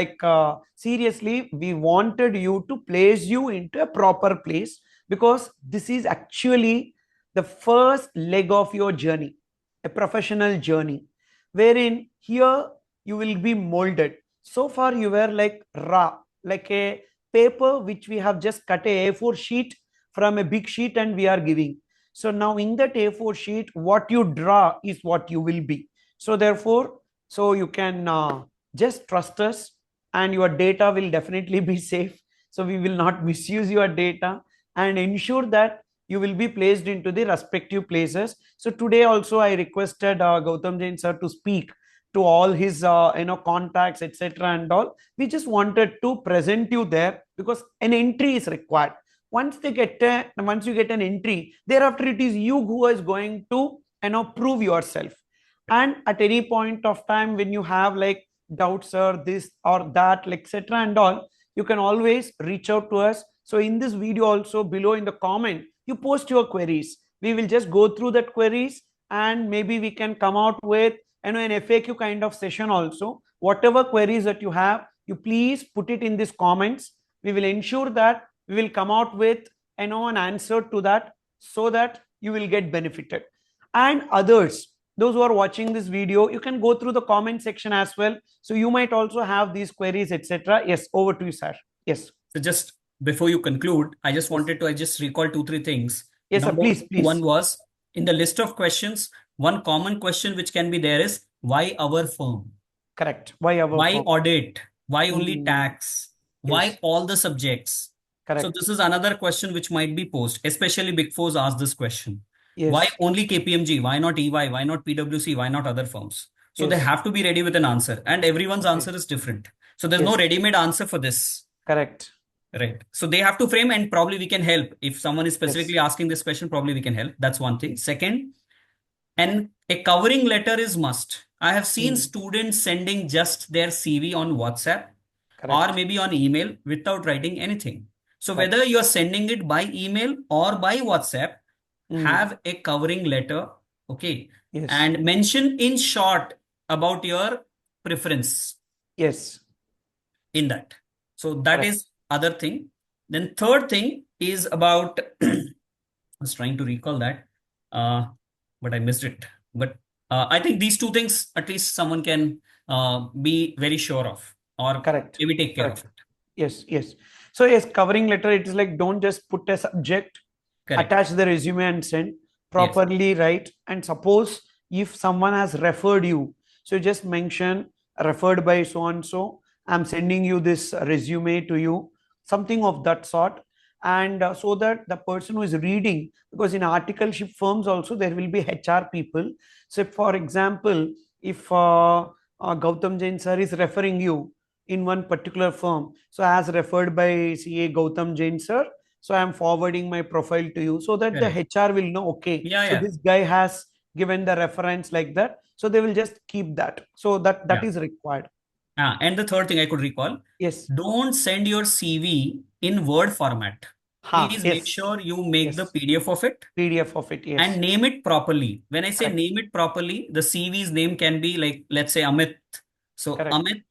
seriously, we wanted you to place you into a proper place, because this is actually the first leg of your journey, a professional journey, wherein here you will be molded. So far you were like raw, like a paper which we have just cut a A4 sheet from a big sheet and we are giving. So now in that A4 sheet, what you draw is what you will be. So therefore, so you can just trust us, and your data will definitely be safe. So we will not misuse your data and ensure that you will be placed into the respective places. So today also I requested Gautam Jain sir to speak to all his contacts, etc. and all. We just wanted to present you there, because an entry is required. Once you get an entry, thereafter it is you who is going to prove yourself. And at any point of time when you have like doubts or this or that, etc. and all, you can always reach out to us. So in this video also, below in the comment, you post your queries. We will just go through that queries, and maybe we can come out with an FAQ kind of session also. Whatever queries that you have, you please put it in these comments. We will ensure that we will come out with an answer to that, so that you will get benefited. And others, those who are watching this video, you can go through the comment section as well. So you might also have these queries, etc. Yes, over to you, sir. Yes. So just before you conclude, I just wanted to, I just recall 2, 3 things. Yes, sir. Please. One was, in the list of questions, one common question which can be there is, why our firm? Correct. Why our Why firm? audit? Why only tax? Why Yes. all the subjects? Correct. So this is another question which might be posed, especially Big Fours ask this question. Yes. Why only KPMG? Why not EY? Why not PwC? Why not other firms? So Yes. they have to be ready with an answer, and everyone's answer is different. So there's no ready-made answer for this. Correct. Right. So they have to frame, and probably we can help. If someone is specifically asking this question, probably we can help. That's one thing. Second, and a covering letter is must. I have seen students sending just their CV on WhatsApp. or Correct. maybe on email without writing anything. So Correct. whether you're sending it by email or by WhatsApp, Mm. have a covering letter, okay, Yes. and mention in short about your preference Yes. in that. So that Correct. is other thing. Then third thing is about I was trying to recall that, uh, but I missed it. But I think these two things at least someone can be very sure of, or Correct. maybe take care of Correct. it. Yes. Yes. So yes, covering letter, it is like, don't just put a subject, Correct. attach the resume and send. Yes. Properly write. And suppose if someone has referred you, so just mention referred by so and so. I'm sending you this resume to you, something of that sort. And so that the person who is reading, because in articleship firms also there will be HR people. So, for example, if Gautam Jain sir is referring you in one particular firm, so as referred by CA Gautam Jain sir, so I'm forwarding my profile to you, so that the Correct. HR will know, okay, Yeah. so Yeah. this guy has given the reference like that, so they will just keep that, so that Yeah. is required. And the third thing I could recall, Yes. don't send your CV in Word format. Ha. Please make Yes. sure you make the Yes. PDF of it PDF of it. and Yes. name it properly. When I say Correct. name it properly, the CV's name can be like, let's say Amit. So Correct. Amit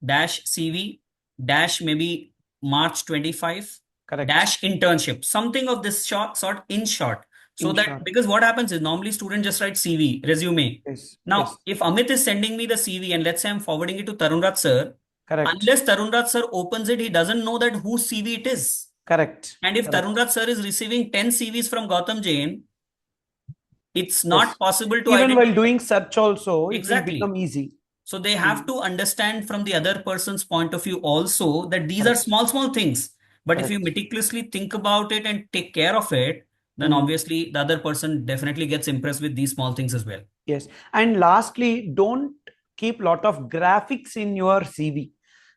dash CV dash maybe March 25 Correct. dash internship, something of this sort in short. So In that, short. because what happens is normally students just write CV, resume. Yes. Now, Yes. if Amit is sending me the CV and let's say I'm forwarding it to Tarunraj sir, Correct. unless Tarunraj sir opens it, he doesn't know that whose CV it is. Correct. And if Correct. Tarunraj sir is receiving 10 CVs from Gautam Jain, it's Yes. not possible to Even while identify. doing search also, it will Exactly. become easy. So they have Mm. to understand from the other person's point of view also that these are Correct. small, small things. But if you Correct. meticulously think about it and take care of it, then Mm. obviously the other person definitely gets impressed with these small things as well. Yes. And lastly, don't keep lot of graphics in your CV,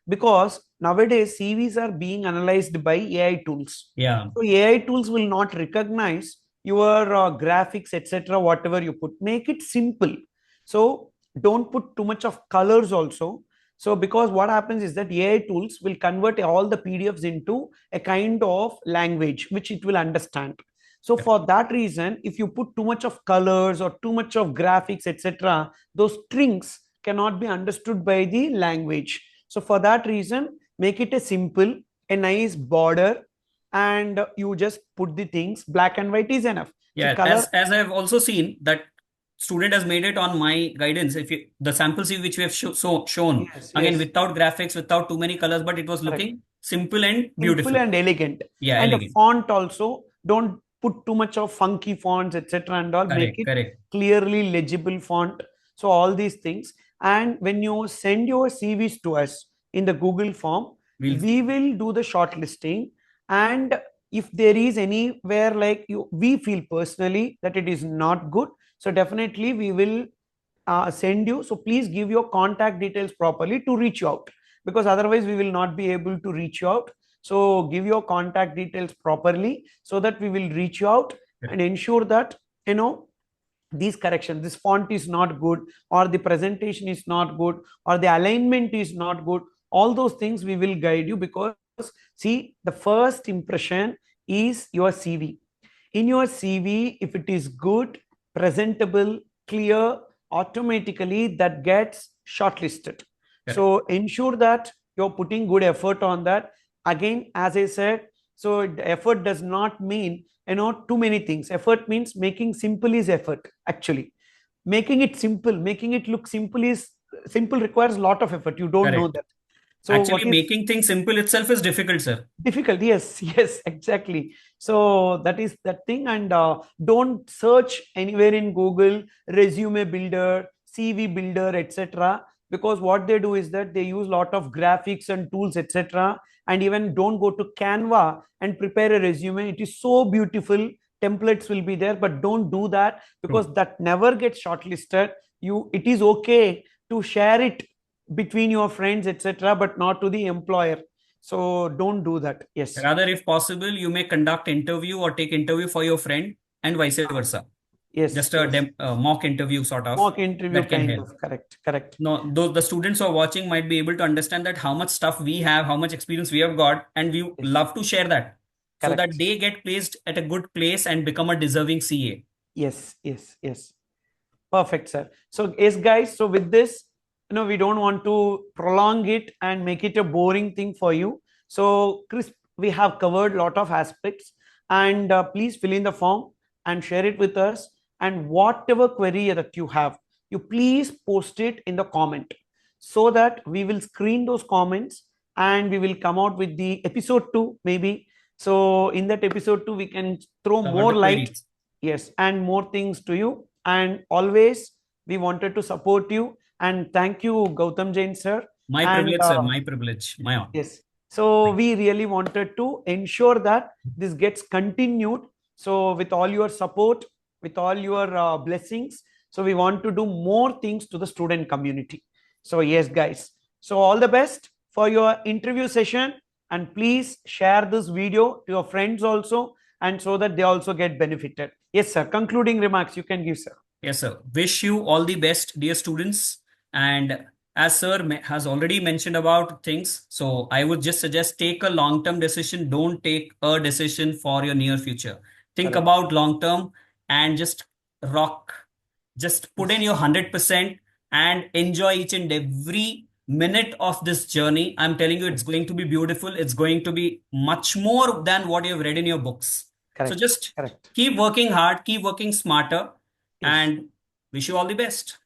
because nowadays CVs are being analyzed by AI tools. Yeah, So AI tools will not recognize your graphics, etc. Whatever you put, make it simple. So don't put too much of colors also. So because what happens is that AI tools will convert all the PDFs into a kind of language which it will understand. So for that reason, if you put too much of colors or too much of graphics, etc., those strings cannot be understood by the language. So for that reason, make it a simple, a nice border, and you just put the things. Black and white is enough. See, yeah. color. As I've also seen that student has made it on my guidance. If you the sample CV which we have shown Yes, again yes, without graphics, without too many colors, but it was correct. looking simple and Simple beautiful. and elegant. Yeah, And the elegant. font also, don't put too much of funky fonts, etc. and all. Make Correct, it correct. clearly legible font. So all these things. And when you send your CVs to us in the Google form, We'll we will do the shortlisting. And if there is anywhere like you, we feel personally that it is not good, so definitely we will send you. So please give your contact details properly to reach you out, because otherwise we will not be able to reach you out. So give your contact details properly so that we will reach you out and ensure that, you know, these corrections, this font is not good, or the presentation is not good, or the alignment is not good, all those things we will guide you. Because see, the first impression is your CV. In your CV, if it is good, presentable, clear, automatically that gets shortlisted. correct. So ensure that you're putting good effort on that. Again, as I said, so effort does not mean, you know, too many things. Effort means making simple is effort. Actually, making it simple, making it look simple is simple, requires a lot of effort. You don't know Correct. that. So Actually, what is making things simple itself is difficult, sir. difficult? Yes. Yes, exactly. So that is that thing. And don't search anywhere in Google resume builder, CV builder, etc., because what they do is that they use a lot of graphics and tools, etc. And even don't go to Canva and prepare a resume. It is so beautiful, templates will be there, but don't do that, True. because that never gets shortlisted. You, it is okay to share it between your friends, etc., but not to the employer. So don't do that. Yes. Rather, if possible, you may conduct interview or take interview for your friend and vice versa. Yes, Just a yes. mock interview sort of Mock interview that can kind help. of. Correct, correct. No, those the students who are watching might be able to understand that how much stuff we have, how much experience we have got, and we Yes, love to share that so that correct. they get placed at a good place and become a deserving CA. Yes, yes, yes. Perfect, sir. So, yes, guys. So, with this, we don't want to prolong it and make it a boring thing for you. So, Chris, we have covered a lot of aspects, and please fill in the form and share it with us. And whatever query that you have, you please post it in the comment so that we will screen those comments and we will come out with the episode 2 maybe. So, in that episode 2, we can throw Cover more the light, queries. yes, and more things to you. And always we wanted to support you, and thank you, Gautam Jain sir. My And privilege, sir. My privilege. My honor. yes, so Thank we really wanted to ensure that this gets continued. So with all your support, with all your blessings, so we want to do more things to the student community. So yes, guys, so all the best for your interview session, and please share this video to your friends also, and so that they also get benefited. Yes, sir. Concluding remarks you can give, sir. Yes, sir. Wish you all the best, dear students. And as sir has already mentioned about things, so I would just suggest take a long-term decision. Don't take a decision for your near future. Think Correct. about long-term and just rock. Just put in Yes. your 100% and enjoy each and every minute of this journey. I'm telling you, it's Yes. going to be beautiful. It's going to be much more than what you've read in your books. So Correct. just Correct. keep working hard, keep working smarter, Yes. and wish you all the best.